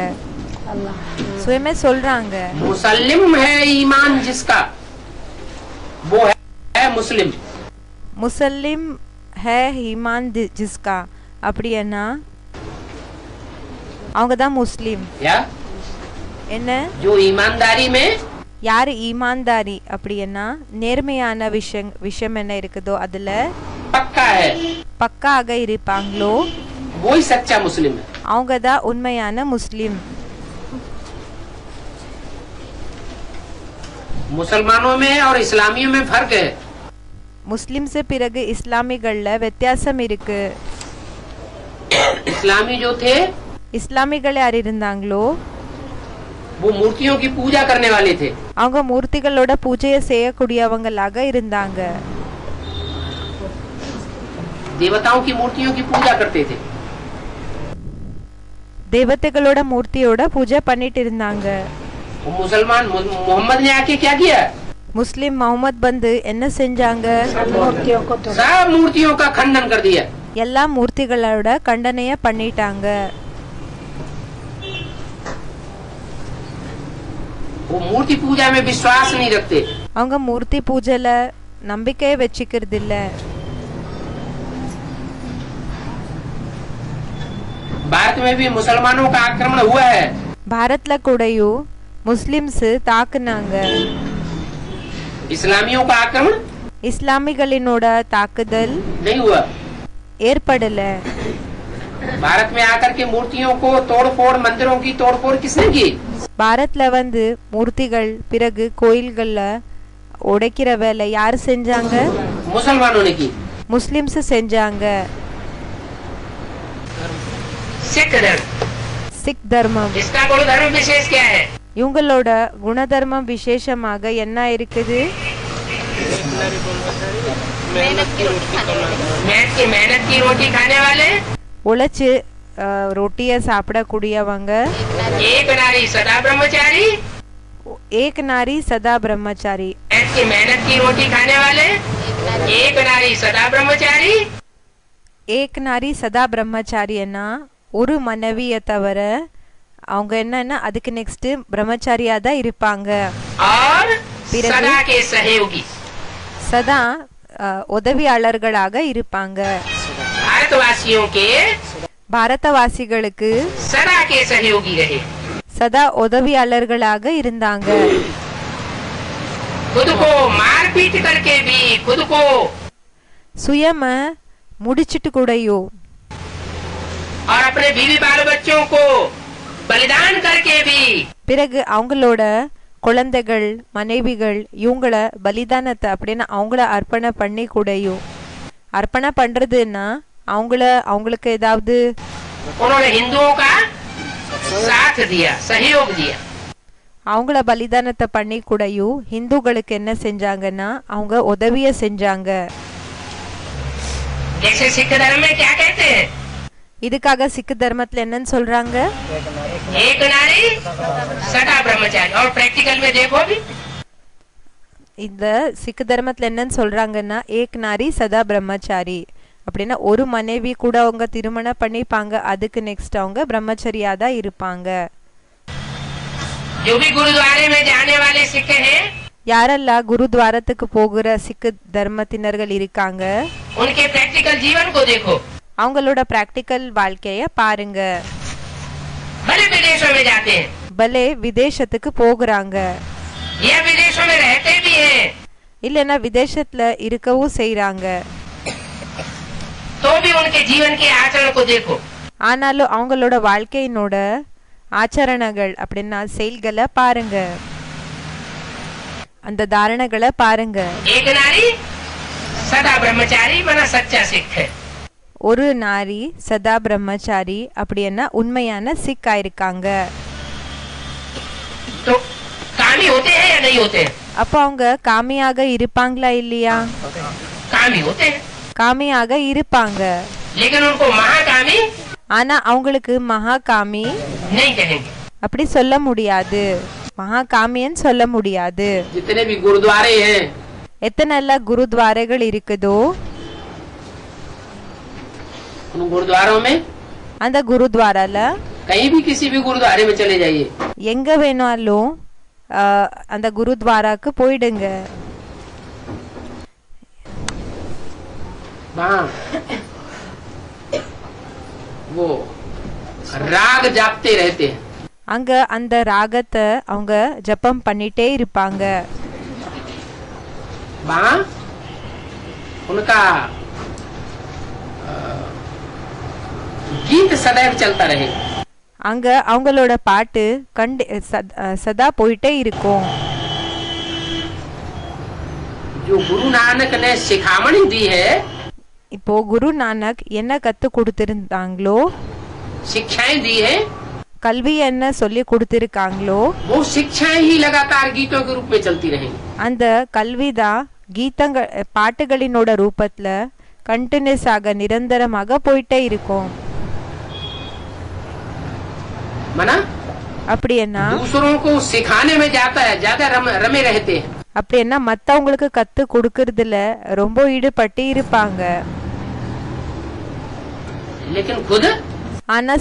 சுயமே சொல்றாங்க, मुसल्लिम है ईमान जिसका वो है मुस्लिम। முசல்லிம் ஹே ஈமான் ஜிஸ்கா அப்படின்னா அவங்க தான் முஸ்லிம். या என்ன जो ईमानदारी में யாரு ஈமான்தாரி அப்படின்னா நேர்மையான விஷயம் என்ன இருக்குதோ அதுல पक्का है, பக்காக இருப்பாங்களோ वो ही सच्चा मुस्लिम है। அவங்க தான் உண்மையான முஸ்லிம். मुसलमानों में और इस्लामियों में फर्क है। முஸ்லிம்ஸ் பிறகு இஸ்லாமிகள்ல வித்தியாசம் இருக்கு. इस्लामी जो थे இஸ்லாமிகள் யார் இருந்தாங்களோ वो मूर्तियों की पूजा करने वाले थे, அவங்க மூர்த்திகளோட பூஜையை செய்யக்கூடியவங்களாக இருந்தாங்க, देवताओं की मूर्तियों की पूजा करते थे। தேவதைகளோட மூர்த்தியோட பூஜை பண்ணிட்டு இருந்தாங்க. वो मुसलमान मोहम्मद ने आके क्या किया, முஸ்லிம் முகமது வந்து என்ன செஞ்சாங்க, सब मूर्तियों का खंडन कर दिया। எல்லா மூர்த்திகளோட கண்டனைய பண்ணிட்டாங்க. वो मूर्ति पूजा में विश्वास नहीं रखते, அவங்க மூர்த்தி பூஜைல நம்பிக்கையை வச்சுக்கிறது இல்ல. भारत में भी मुसलमानों का आक्रमण हुआ है, பாரத்ல கூடயும் முஸ்லிம்ஸ் தாக்குனாங்க. इस्लामियों का आक्रमण இஸ்லாமிகளினோட தாக்குதல் नहीं हुआ। ஏற்படல. भारत में आकर के मूर्तियों को तोड़फोड़, मंदिरों की तोड़फोड़ किसने की, பாரத்ல வந்து மூர்த்திகள் பிறகு கோயில்கள்ல உடைக்கிற வேலை யார் செஞ்சாங்க, मुसलमानों ने की। முஸ்லிம்ஸ் செஞ்சாங்க. सिख धर्म, சிக் தர்மம் इसका गुण धर्म विशेष क्या है, இவங்களோட குணதர்மம் விசேஷமாக என்ன இருக்குது, मेहनत की रोटी खाने वाले, உழைச்சு ரொட்டிய சாப்பிடக்கூடியவங்க, एक नारी सदा ब्रह्मचारी, ஏக் நாரி சதா பிரம்மச்சாரி. मेहनत की रोटी खाने वाले, एक नारी सदा ब्रह्मचारी, ஏக் நாரி சதா பிரம்மச்சாரியன்னா ஒரு மனைவிய தவிர அவங்க என்னன்னா அதுக்கு நெக்ஸ்ட் பிரம்மச்சாரியா தான் இருப்பாங்க. और பிறகு सदा के सहयोगी, சதா உதவியாளர்களாக இருப்பாங்க. भारतवासियों के பாரதவாசிகளுக்கு सदा के सहयोगी रहे, சதா உதவியாளர்களாக இருந்தாங்க. खुद को मारपीट करके भी खुद को சுயம முடிச்சிட்டு கூடயோ और अपने बीवी बाल बच्चों को बलिदान करके भी பிறகு அவங்களோட குழந்தைகள் மனைவிகள் இவங்கள பலிதானத்தை அப்படின்னு அவங்கள அர்ப்பணை பண்ணி கூடயோ, அர்ப்பணை பண்றதுன்னா அவங்களுக்கு ஏதாவது उन्होंने हिंदुओं का साथ दिया, सहयोग दिया। அவங்கள பலிதானத்தை பண்ணி கூடயும் ஹிந்துக்களுக்கு என்ன செஞ்சாங்கன்னா அவங்க உதவிய செஞ்சாங்க. जैसे सिख धर्म में क्या कहते हैं? இதுக்காக சிக்கு தர்மத்துல என்னன்னு சொல்றாங்க? एक नारी सदा ब्रह्मचारी। और प्रैक्टिकल में देखो भी இந்த சிக்கு தர்மத்துல என்னன்னு சொல்றாங்கன்னா ஏக் நாரி சதா பிரம்மச்சாரி அப்படின்னா ஒரு மனைவி கூட அவங்க திருமணம் பண்ணிப்பாங்க, அதுக்கு நெக்ஸ்ட் அவங்க பிரம்மச்சரியா தான் இருப்பாங்க. जो भी गुरुद्वारे में जाने वाले सिख हैं, யாரெல்லாம் குருத்வாரத்துக்கு போகிற சிக்கு தர்மத்தினர்கள் இருக்காங்க उनके प्रैक्टिकल जीवन को देखो। அவங்களோட பிராக்டிக்கல் வாழ்க்கைய பாருங்க. भले विदेशों में जाते हैं பலே விதேசத்துக்கு போகிறாங்க, या विदेशों में रहते भी हैं, இல்லைன்னா விதேசத்துல இருக்கவும் செய்றாங்க. तो भी उनके जीवन के आचरण को देखो। ஆனாலும் அவங்களோட வாழ்க்கையினோட ஆச்சரணங்கள் அப்படின்னா செயல்களை பாருங்க, அந்த தாரணங்களை பாருங்க. एक नारी सदा ब्रह्मचारी माना सच्चा सिख है। ஒரு நாரி சதா பிரம்மச்சாரி அப்படின்னா உண்மையான சிக்கா இருக்காங்க. तो कामी होते हैं या नहीं होते हैं? அப்போ அவங்க காமியாக இருப்பாங்களா இல்லையா? कामी होते हैं, காமியாக இருப்பாங்க, लेकिन उनको महाकामी ஆனா அவங்களுக்கு மகா காமி नहीं कहेंगे। அப்படி சொல்ல முடியாது, மகா காமின்னு சொல்ல முடியாது. जितने भी गुरुद्वारे हैं, எத்தனை எல்லாம் குருத்வாரைகள் இருக்குதோ उन गुरुद्वारों में அந்த குருத்வாரால कहीं भी किसी भी गुरुद्वारे में चले जाइए, எங்க வேணாலும் அந்த குருத்வாராக்கு போயிடுங்க. वहाँ वो राग जापते रहते हैं। அங்க அந்த ராகத்தை அவங்க ஜபம் பண்ணிட்டே இருப்பாங்க. वहाँ उनका गीत सदैव चलता रहे। அங்க அவங்களோட பாட்டு சதா போயிட்டே இருக்கும். जो गुरु नानक ने शिखामणि दी है, இப்போ குரு நானக் என்ன கத்து கொடுத்திருந்தாங்களோ, शिक्षाएं दी है, கல்வி என்ன சொல்லி கொடுத்திருக்காங்களோ वो शिक्षाएं ही लगातार गीतों के रूप में चलती रहेंगी। அந்த கல்விதான் கீதங்கள் பாட்டுகளினோட ரூபத்துல கண்டினியூஸ் ஆக நிரந்தரமாக போயிட்டே இருக்கும். मना அப்படின்னா दूसरों को सिखाने में जाता है, ज्यादा रमे रहते हैं। அப்படின்னா மத்தவங்களுக்கு கத்து கொடுக்கறதுல ரொம்ப ஈடுபட்டு இருப்பாங்க. लेकिन ஆனா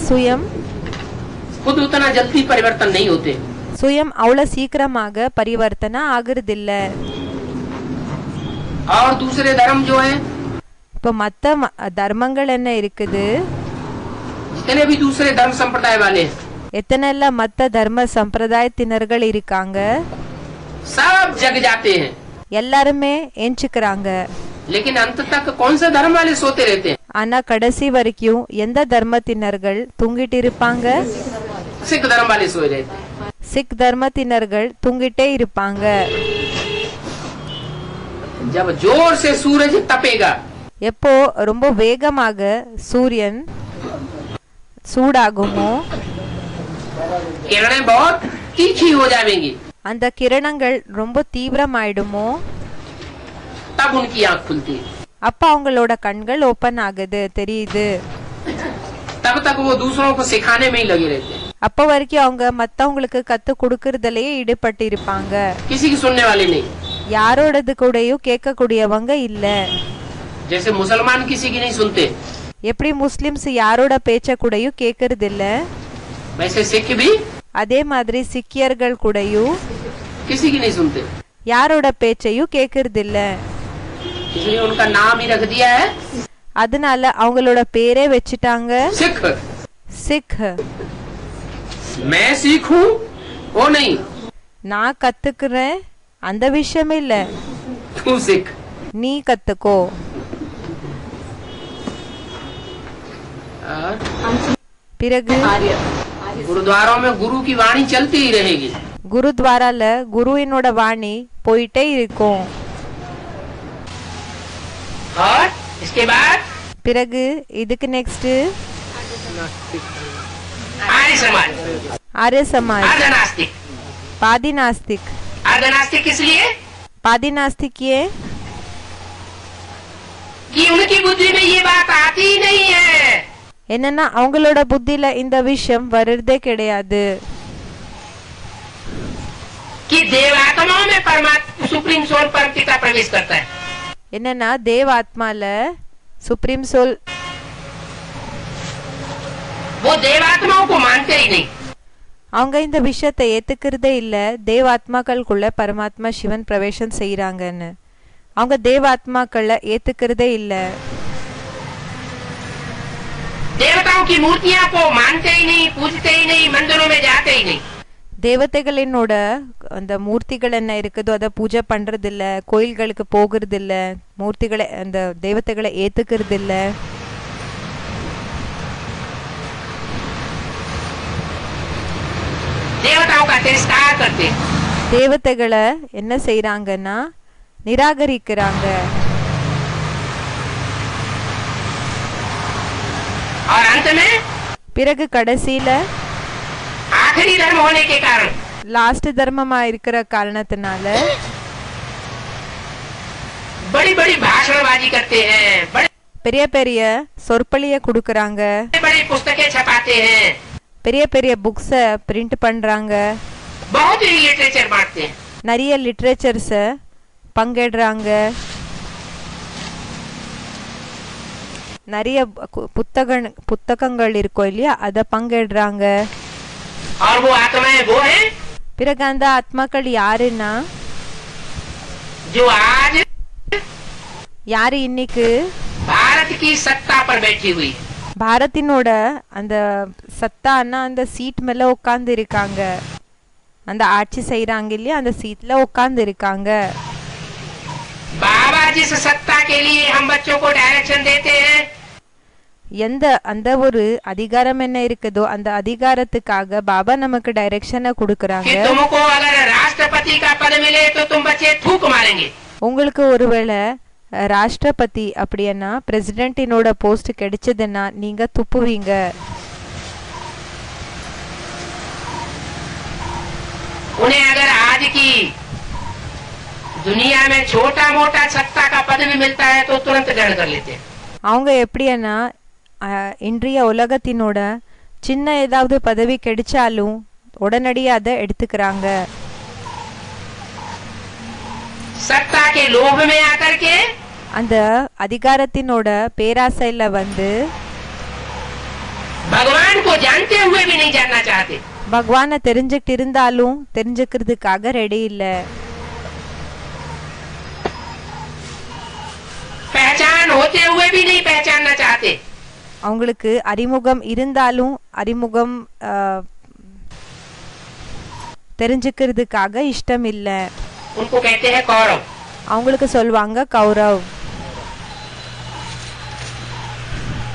खुद उतना जल्दी परिवर्तन नहीं होते। சுயம் அவ்வளவு சீக்கிரமாக பரிவர்த்தனை ஆகுறதில்ல. और दूसरे धर्म जो है, இப்போ மத்த தர்மங்கள் என்ன இருக்குது, जितने भी दूसरे धर्म संप्रदाय वाले हैं, எத்தனை எல்லாம் மத்த தர்ம சம்பிரதாயத்தினர்கள் இருக்காங்க, सब जग जाते हैं, எல்லாருமே எஞ்சுக்கிறாங்க. लेकिन अंत तक कौन से धर्म वाले सोते रहते हैं? ஆனா கடைசி வரைக்கும் எந்த தர்மத்தினர்கள் தூங்கிட்டு இருப்பாங்க? सिख धर्म वाले सोए रहते हैं। சிக் தர்மத்தினர்கள் தூங்கிட்டே இருப்பாங்க. जब जोर से सूरज तपेगा, எப்போ ரொம்ப வேகமாக சூரியன் சூடாகுமோ, किरणें बहुत तीखी हो जाएंगी, அந்த கிரணங்கள் ரொம்ப தீவிரமாயிடுமோ, तब उनकी आंख खुलती है। அப்ப அவங்களோட கண்கள் ஓபன் ஆகுது, தெரியுது. तब तक वो दूसरों को सिखाने में ही लगे रहते हैं, அப்ப வரைக்கும் அவங்க மத்தவங்களுக்கு கத்து கொடுக்கறதுலயே ஈடுபட்டு இருப்பாங்க. किसी की सुनने वाले नहीं। யாரோடது கூடயும் கேட்க கூடியவங்க இல்ல. जैसे मुसलमान किसी की नहीं सुनते, எப்படி முஸ்லிம்ஸ் யாரோட பேச்ச கூடயும் கேட்கறது இல்ல, वैसे सिख भी அதே மாதிரி சிக்கியர்கள் கூடயும் किसी की नहीं सुनते, யாரோட பேச்சையும் கேட்கறது இல்ல. इसलिए उनका नाम ही रख दिया है அதனால அவங்களோட பேரே வச்சுட்டாங்க सिख। சிக். मैं सिख हूँ वो नहीं, நான் கத்துக்கிறேன் அந்த விஷயம் இல்ல, तू सिख। நீ கத்துக்கோ. பிறகு गुरुद्वारों में गुरु की वाणी चलती ही रहेगी। குருத்வாரால குருவினோட வாணி போயிட்டே இருக்கும். और इसके बाद பிறகு இதுக்கு நெக்ஸ்ட் आर्य समाज, आर्य समाज, अर्धनास्तिक। पादी नास्तिक। अर्धनास्तिक किस लिए? पादी नास्तिक ये कि उनकी बुद्धि में ये बात आती ही नहीं है என்னன்னா அவங்களோட புத்தியில இந்த விஷயம் வருதே கிடையாது कि देवात्माओं में परमात्मा सुप्रीम सोल परम पिता प्रवेश करता है। என்னன்னா தேவ ஆத்மால சுப்ரீம் சோல் वो देवात्माओं को मानते ही नहीं। அவங்க இந்த விஷயத்தை ஏத்துக்கிறதே இல்ல தேவாத்மாக்களுக்குள்ள பரமாத்மா சிவன் பிரவேசம் செய்யறாங்கன்னு அவங்க தேவாத்மாக்களை ஏத்துக்கிறதே இல்ல देवताओं की मूर्तियां को मानते ही नहीं, पूजते ही नहीं, मंदिरों में जाते ही नहीं। தேவதைகளினோட அந்த மூர்த்திகள் என்ன இருக்குதோ அதை பூஜை பண்றது இல்ல கோயில்களுக்கு போகிறது இல்ல மூர்த்திகளை அந்த தேவதைகளை ஏத்துக்கிறது இல்ல देवताओं का तिरस्कार करते हैं। தேவதைகளை என்ன செய்யறாங்கன்னா நிராகரிக்கிறாங்க और अंत में பிறகு கடைசியில आखिरी धर्म होने के कारण லாஸ்ட் தர்மமா இருக்கிற காரணத்தினால बड़ी बड़ी भाषणबाजी करते हैं, बड़े பெரிய பெரிய சொற்பொழிய கொடுக்கறாங்க बड़ी पुस्तकें छपाते हैं, பெரிய பெரிய புக்ஸ பிரிண்ட் பண்றாங்க बहुत ही लिटरेचर बांटते हैं। நிறைய லிட்ரேச்சர்ஸ பங்கேடுறாங்க நிறைய புத்தகங்கள் இருக்கும் இல்லையா அத பங்கேடுறாங்க और वो आत्माएं वो हैं பிறகு அந்த ஆத்மாக்கள் யாருன்னா जो आज யாரு இன்னைக்கு भारत की सत्ता पर बैठी हुई है। பாரத்தினோட அந்த சத்தான்னா அந்த சீட் மேல உட்கார்ந்து இருக்காங்க அந்த ஆட்சி செய்யறாங்க இல்லையா அந்த சீட்ல உட்கார்ந்து இருக்காங்க बाबा जिस सत्ता के लिए हम बच्चों को डायरेक्शन देते हैं எந்த அந்த ஒரு அதிகாரம் என்ன இருக்குதோ அந்த அதிகாரத்துக்காக பாபா நமக்கு டைரக்ஷனை कि கொடுக்கறாங்க तुमको अगर राष्ट्रपति का पद मिले तो तुम बच्चे थूक मारेंगे। உங்களுக்கு ஒருவேளை ராஷ்டிரபதி அப்படின்னா பிரசிடென்ட்டினோட போஸ்ட் கிடைச்சதுன்னா நீங்க துப்புவீங்க उन्हें अगर आज की दुनिया में छोटा मोटा सत्ता का पद भी मिलता है तो तुरंत ग्रहण कर लेते हैं। அவங்க எப்படின்னா இன்றைய உலகத்தினோட சின்ன ஏதாவது பதவி கிடைச்சாலும் உடனடியா அதை எடுத்துக்கிறாங்க सत्ता के लोभ में आकर के அந்த அதிகாரத்தினோட பேராசையில வந்து भगवान को जानते हुए भी नहीं जानना चाहते। பகவானை தெரிஞ்சுக்கிட்டு இருந்தாலும் தெரிஞ்சுக்கிறதுக்காக ரெடி இல்ல पहचान होते हुए भी नहीं पहचानना चाहते। அவங்களுக்கு அறிமுகம் இருந்தாலும் அறிமுகம் தெரிஞ்சுக்கிறதுக்காக இஷ்டம் இல்ல उनको कहते हैं कौरव। அவங்களுக்கு சொல்வாங்க கௌரவ்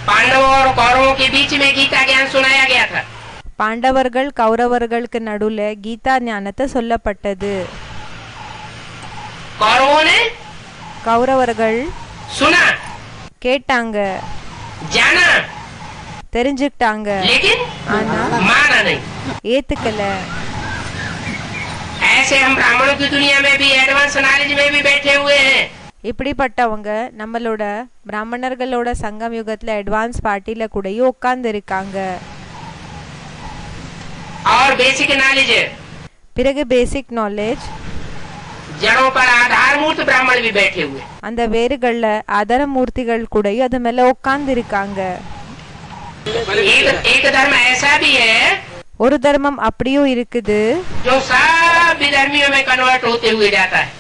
पांडवों और कौरवों के बीच में गीता ज्ञान सुनाया गया था। பாண்டவர்கள் கௌரவர்களுக்கு நடுவுல கீதா ஞானத்தை சொல்லப்பட்டது कौरवों ने கௌரவர்கள் सुना, கேட்டாங்க जाना, தெரிஞ்சுக்கிட்டாங்க लेकिन ஆனா माना नहीं। ஏத்துக்கல ऐसे हम ब्राह्मणों की दुनिया में भी एडवांस नॉलेज में भी बैठे हुए हैं। இப்படிப்பட்டவங்க நம்மளோட பிராமணர்களோட சங்கம் யுகத்துல அட்வான்ஸ் பார்ட்டில கூடயும் உட்கார்ந்து இருக்காங்க और बेसिक नॉलेज பிறகு பேசிக் நாலேஜ் जड़ों पर आधारभूत ब्राह्मण भी बैठे हुए। அந்த வேறுகள்ல ஆதார மூர்த்திகள் கூடயும் அது மேல உட்கார்ந்து இருக்காங்க एक धर्म ऐसा भी है ஒரு தர்மம் அப்படியும் இருக்குது जो सब विधर्मियों में कन्वर्ट होते हुए जाता है।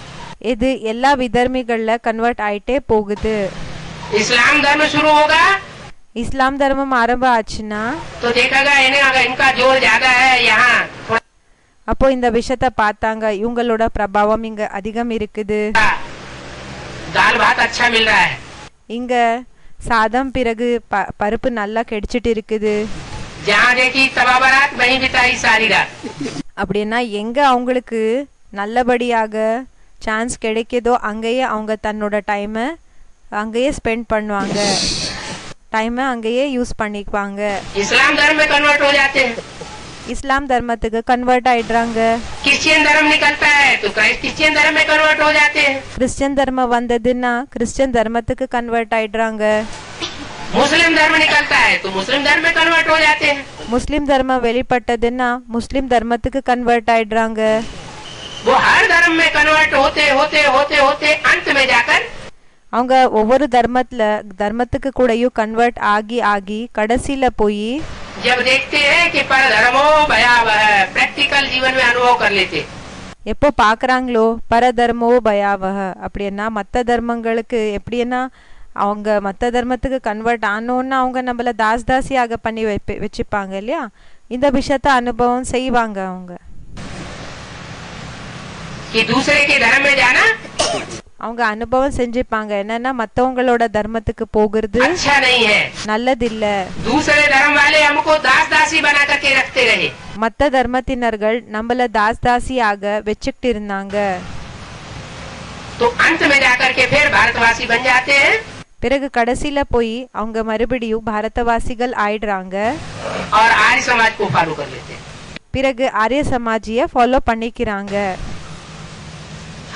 இது எல்லா விதர்மிகள்ல கன்வெர்ட் ஆயிட்டே போகுது इस्लाम धर्म शुरू होगा இஸ்லாம் தர்மம் ஆரம்ப ஆச்சுன்னா तो देखेगा इन्हें अगर इनका जोर ज्यादा है यहाँ அப்போ இந்த விஷயத்த பார்த்தாங்க இவங்களோட பிரபாவம் இங்க அதிகம் இருக்குது दाल भात अच्छा मिल रहा है, இங்க சாதம் பிறகு பருப்பு நல்லா கிடைச்சிட்டு இருக்குது जहाँ देखी तवा बारात वहीं बिताई सारी रात। அப்படின்னா எங்க அவங்களுக்கு நல்லபடியாக சான்ஸ் கிடைக்குதோ அங்கேயே அவங்க தன்னோட டைமை அங்கேயே ஸ்பெண்ட் பண்ணுவாங்க டைமை அங்கேயே யூஸ் பண்ணிக்குவாங்க. इस्लाम धर्म में कन्वर्ट हो जाते हैं, இஸ்லாம் தர்மத்துக்கு கன்வெர்ட் ஆயிடுறாங்க. क्रिश्चियन धर्म निकलता है तो क्रिश्चियन धर्म में कन्वर्ट हो जाते हैं, கிறிஸ்டியன் தர்மம் வந்ததுன்னா கிறிஸ்டியன் தர்மத்துக்கு கன்வெர்ட் ஆயிடுறாங்க. मुस्लिम धर्म निकलता है तो मुस्लिम धर्म में कन्वर्ट हो जाते हैं. முஸ்லிம் தர்மம் வெளிப்பட்டதுன்னா முஸ்லிம் தர்மத்துக்கு கன்வெர்ட் ஆயிடுறாங்க. वो हर धर्म में कन्वर्ट होते होते होते होते अंत में जाकर அவங்க ஒவ்வொரு தர்மத்துக்கு கூடயும் கன்வெர்ட் ஆகி ஆகி கடைசியில போய் जब देखते हैं कि पर धर्मो भयावह प्रैक्टिकल जीवन में अनुभव कर लेते, எப்போ பாக்குறாங்களோ பரதர்மோ பயாவக அப்படின்னா மற்ற தர்மங்களுக்கு எப்படின்னா அவங்க மற்ற தர்மத்துக்கு கன்வெர்ட் ஆனோன்னா அவங்க நம்மள தாசியாக பண்ணி வச்சுப்பாங்க இல்லையா, இந்த விஷயத்த அனுபவம் செய்வாங்க. அவங்க कि दूसरे के धर्म में जाना அவங்க அனுபவம் செஞ்சுப்பாங்க என்னன்னா மத்தவங்களோட தர்மத்துக்கு போகிறது अच्छा नहीं है, நல்லதில்ல. दूसरे धर्म वाले हमको दास दासी बना करके रखते रहे, மத்த தர்மத்தினர்கள் நம்மள தாசியாக வச்சுக்கிட்டு இருந்தாங்க. तो अंत में जाकर के फिर भारतवासी बन जाते हैं பிறகு கடைசியில போய் அவங்க மறுபடியும் பாரதவாசிகள் ஆயிடுறாங்க. और आर्य समाज को फॉलो कर लेते हैं. பிறகு ஆரிய சமாஜிய ஃபாலோ பண்ணிக்கிறாங்க.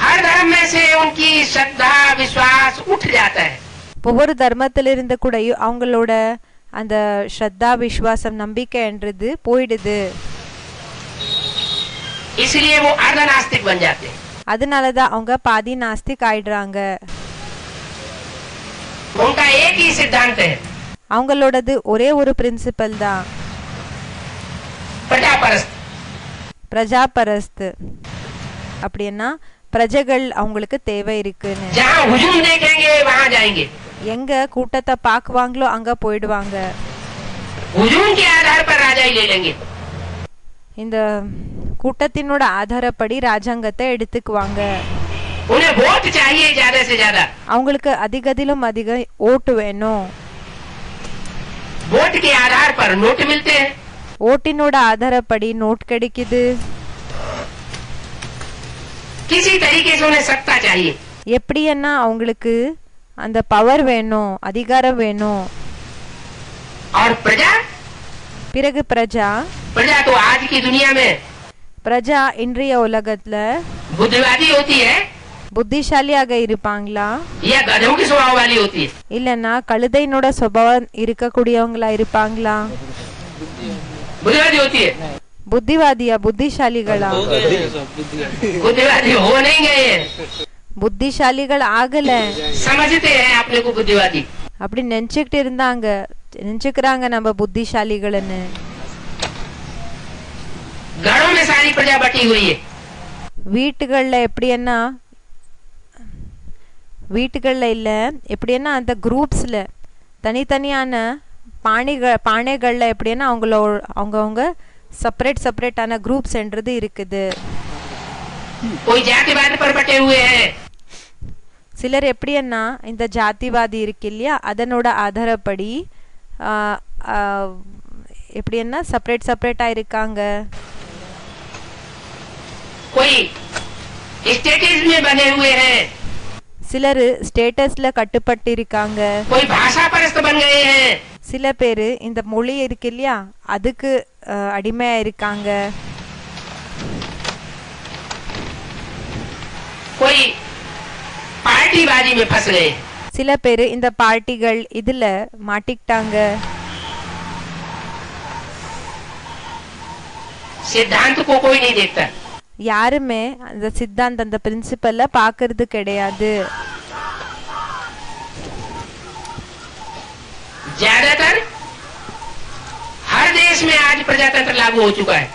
हर धर्म में से उनकी श्रद्धा विश्वास उठ जाता है, ஒவ்வொரு தர்மத்திலிருந்து கூட அவங்களோட அந்த ஸ்ரத்தா விசுவாசம் நம்பிக்கைன்றது போயிடுது. इसलिए वो अर्ध नास्तिक बन जाते हैं. அதனாலதான் அவங்க பாதி நாஸ்திக் ஆயிடுறாங்க. उनका एक ही सिद्धांत है, அவங்களோடது ஒரே ஒரு பிரின்சிபல் தான், प्रजापरस्त. பிரஜாபரஸ்து. அப்படின்னா பிரஜைகள் அவங்களுக்கு தேவை இருக்குன்னு. जहाँ हुजूम देखेंगे वहाँ जाएंगे, எங்க கூட்டத்தை பாக்குவாங்களோ அங்க போயிடுவாங்க. हुजूम के आधार पर राजा ही ले लेंगे. இந்த கூட்டத்தினோட ஆதாரப்படி ராஜாங்கத்தை எடுத்துக்குவாங்க. उन्हें वोट चाहिए ज्यादा से ज्यादा, அவங்களுக்கு அதிகதிலும் அதிக ஓட்டு வேணும். वोट के आधार पर नोट मिलते हैं, ஓட்டினோட ஆதாரப்படி நோட் கிடைக்குது. किसी तरीके से उन्हें सत्ता चाहिए. எப்படின்னா அவங்களுக்கு அந்த பவர் வேணும், அதிகாரம் வேணும். और प्रजा, பிறகு பிரஜா प्रजा तो आज की दुनिया में பிரஜா இன்றைய உலகத்துல बुद्धिवादी होती है புத்திசாலியாக இருப்பாங்களா या गधों की स्वभाव वाली होती है. இல்லன்னா கழுதையினோட சுபாவம் இருக்கக்கூடியவங்களா இருப்பாங்களா? बुद्धिवादी होती है, புத்திவாதியா புத்திசாலிகளா? बुद्धिवादी हो नहीं गए, புத்திசாலிகள் ஆகல. समझते हैं अपने को बुद्धिवादी. அப்படி நினைச்சுக்கிறாங்க நம்ம புத்திசாலிகள்னு. घरों में सारी प्रजा बटी हुई है, வீட்டுகள்ல எப்படின்னா வீட்டுகள்ல இல்ல எப்படின்னா அந்த குரூப்ஸ்ல தனித்தனியான பானைகள்ல எப்படின்னா அவங்கவுங்க செப்பரேட்டான குரூப்ஸ்ன்றது இருக்குது. कोई जातिवाद पर बटे हुए हैं, சிலர் எப்படின்னா இந்த ஜாதிவாதி இருக்கு இல்லையா அதனோட ஆதாரப்படி எப்படின்னா செப்பரேட்டா இருக்காங்க. कोई स्टेटस में बने हुए हैं, சிலர் ஸ்டேட்டஸ்ல கட்டுப்பட்டு இருக்காங்க. कोई भाषा परस्त बन गए हैं, சில பேரு இந்த மொழி இருக்கு இல்லையா அதுக்கு அடிமையா இருக்காங்க. कोई पार्टीबाजी में फंस गए, சில பேரு இந்த பார்ட்டிகள் இதுல மாட்டிக்கிட்டாங்க. सिद्धांत को कोई नहीं देखता, யாருமே அந்த சித்தாந்த அந்த பிரின்சிபல்ல பாக்குறது கிடையாது. ज्यादातर हर देश में आज प्रजातंत्र लागू हो चुका है.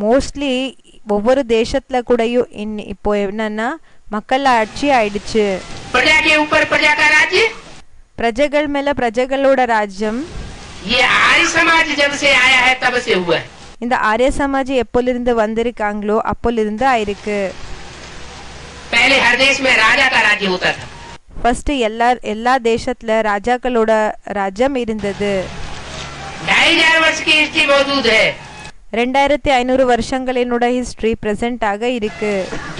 மோஸ்ட்லி ஒவ்வொரு தேசத்துல கூடயும் இப்போ என்னன்னா மக்கள் ஆட்சி ஆயிடுச்சு. प्रजा के ऊपर प्रजा का राज्य, பிரஜைகள் மேல பிரஜைகளோட ராஜ்யம். ये आर्य समाज जब से आया है तब से हुआ है. இந்த ஆரிய சமாஜ் எப்போலிருந்து வந்திருக்காங்களோ அப்போலிருந்து ஆயிருக்கு. पहले हर देश में राजा का राज्य होता था, ஃபர்ஸ்ட் எல்லா தேசத்துல ராஜாக்களோட ராஜ்யம் இருந்தது. 2500 वर्ष की हिस्ट्री मौजूद है. 2500 வருஷங்களினோட ஹிஸ்டரி பிரசன்ட் ஆக இருக்கு.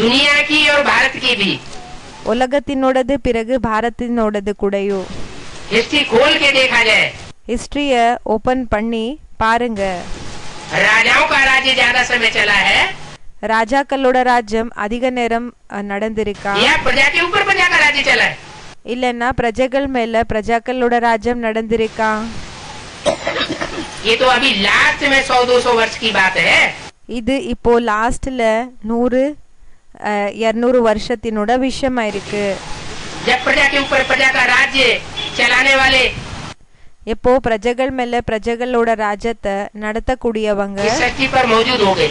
दुनिया की और भारत की भी. உலகத்தினோடது பிறகு பாரத்தினோடது கூடயும். हिस्ट्री खोल के देखा जाए, ஹிஸ்டரிய ஓபன் பண்ணி பாருங்க. राजाओं का राज्य ज्यादा समय चला है ராஜாக்களோட ராஜ்யம் அதிக நேரம் நடந்திருக்கா, या प्रजा के ऊपर प्रजा का राज्य चला है? இல்லன்னா பிரஜைகள் மேல பிரஜாக்களோட ராஜ்யம் நடந்திருக்கா? ये तो अभी लास्ट में 100-200 वर्ष की बात है. இது இப்போ லாஸ்ட்ல 100-200 வருஷத்தினோட விஷயமா இருக்கு. जब प्रजा के ऊपर प्रजा का राज्य चलाने वाले எப்போ பிரஜைகள் மேல பிரஜைகளோட ராஜ்யத்தை நடத்தக்கூடியவங்க इस सृष्टि पर मौजूद हो गए,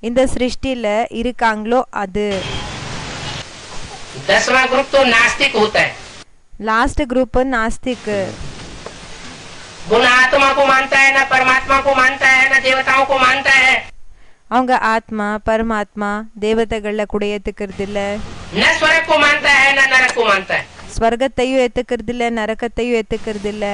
இந்த சிருஷ்டில இருக்காங்களோ அது 10वां ग्रुप तो नास्तिक होता है. லாஸ்ட் குரூப் நாஸ்திக். वो न आत्मा को मानता है, न परमात्मा को मानता है, न देवताओं को मानता है, அவங்க ஆத்மா பரமாத்மா தேவதைகள கூட ஏத்துக்கிறது இல்ல, न स्वर्ग को मानता है, न नरक को मानता है. ஸ்வர்கத்தையும் ஏத்துக்கிறது இல்ல, நரகத்தையும் ஏத்துக்கிறது இல்ல.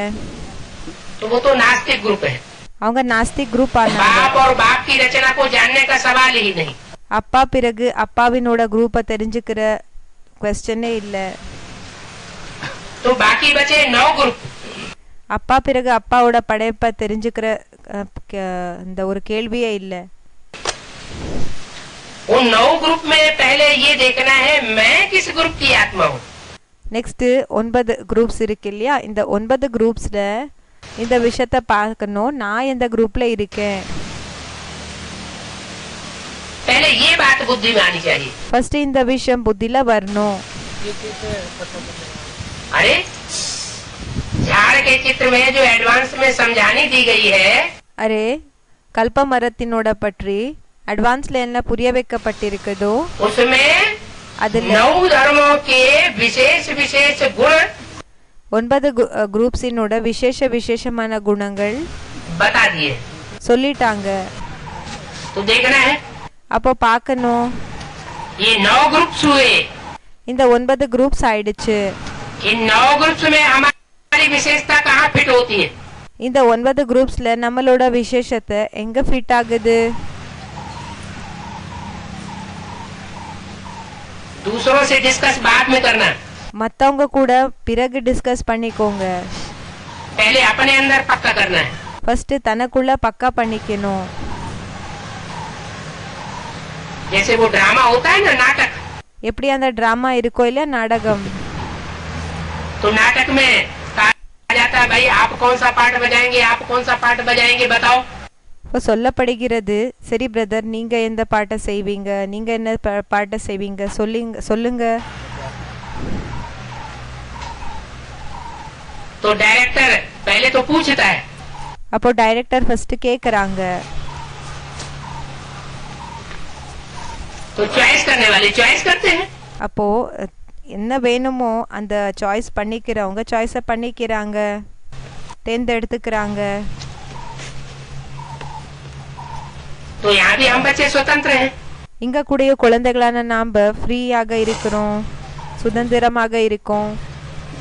तो वो तो नास्तिक ग्रुप है. அவங்க நாஸ்திக் குரூப் ஆனாங்க. बाप और बाप की रचना को जानने का सवाल ही नहीं. அப்பா பிறகு அப்பாவினோட குரூப்பை தெரிஞ்சுக்கிற क्वेश्चनே இல்ல. तो बाकी बचे 9 ग्रुप. அப்பா பிறகு அப்பாவோட படைப்பை தெரிஞ்சுக்கிற இந்த ஒரு கேள்வியே இல்ல. उन 9 ग्रुप में पहले ये देखना है मैं किस ग्रुप की आत्मा हूँ. நெக்ஸ்ட் 9 குரூப்ஸ் இருக்கு இல்லையா, இந்த 9 குரூப்ஸ்ல இந்த விஷயத்தை பார்க்கணும், நான் எந்த குரூப்ல இருக்கேன். पहले ये बात बुद्धि में आनी चाहिए. ஃபர்ஸ்ட் இந்த விஷயம் புத்தில வரணும். अरे झाड़ के चित्र में जो एडवांस में समझानी दी गई है, அரே கல்ப மரத்தினோட பற்றி அட்வான்ஸ்ல என்ன புரிய வைக்கப்பட்டிருக்குதோ उसमें அதுல 9 धर्मों के विशेष विशेष गुण 9 குரூப்ஸினோட விசேஷமான குணங்கள் बता दिए. சொல்லிட்டாங்க. तो देखना है, அப்போ பார்க்கணும். ये 9 ग्रुप्स हुए. இந்த 9 குரூப்ஸ் ஆயிடுச்சு. इन 9 ग्रुप्स में हमारी विशेषता कहाँ फिट होती है? இந்த 9 குரூப்ஸ்ல நம்மளோட விசேஷத்தை எங்க ஃபிட் ஆகுது? दूसरों से डिस्कस बाद में करना, மத்தவங்க கூட பிறகு டிஸ்கஸ் பண்ணிக்கோங்க. पहले अपने अंदर पक्का करना है. ஃபர்ஸ்ட் தனக்குள்ள பக்கா பண்ணிக்கணும். जैसे वो ड्रामा होता है ना, नाटक. எப்படி அந்த டிராமா இருக்கோ இல்ல நாடகம், तो नाटक में कहा जाता है भाई आप कौन सा पार्ट बजाएंगे, आप कौन सा पार्ट बजाएंगे बताओ. இப்போ சொல்லப்படுகிறது, சரி பிரதர் நீங்க எந்த பாட்டை செய்வீங்க, நீங்க என்ன பாட்டை செய்வீங்க சொல்லுங்க. तो डायरेक्टर पहले तो पूछता है, அப்போ டைரக்டர் ஃபர்ஸ்ட் கேக்குறாங்க. तो चॉइस करने वाले चॉइस करते हैं. அப்போ என்ன வேணுமோ அந்த சாய்ஸ் பண்ணிக்கிறவங்க சாய்ஸை பண்ணிக்கிறாங்க, தேர்ந்தெடுத்துக்கிறாங்க. तो यहाँ भी हम बच्चे स्वतंत्र हैं. இங்க கூடிய குழந்தைகளான நாம ஃப்ரீயாக இருக்கிறோம், சுதந்திரமாக இருக்கோம்.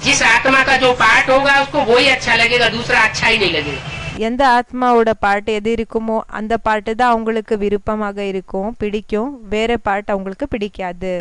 जिस आत्मा का जो पार्ट होगा उसको वही अच्छा लगेगा, दूसरा अच्छा ही नहीं लगेगा. எந்த ஆத்மாவோட பாட்டு எது இருக்குமோ அந்த பாட்டு தான் அவங்களுக்கு விருப்பமாக இருக்கும், பிடிக்கும். வேற பாட்டு அவங்களுக்கு பிடிக்காது.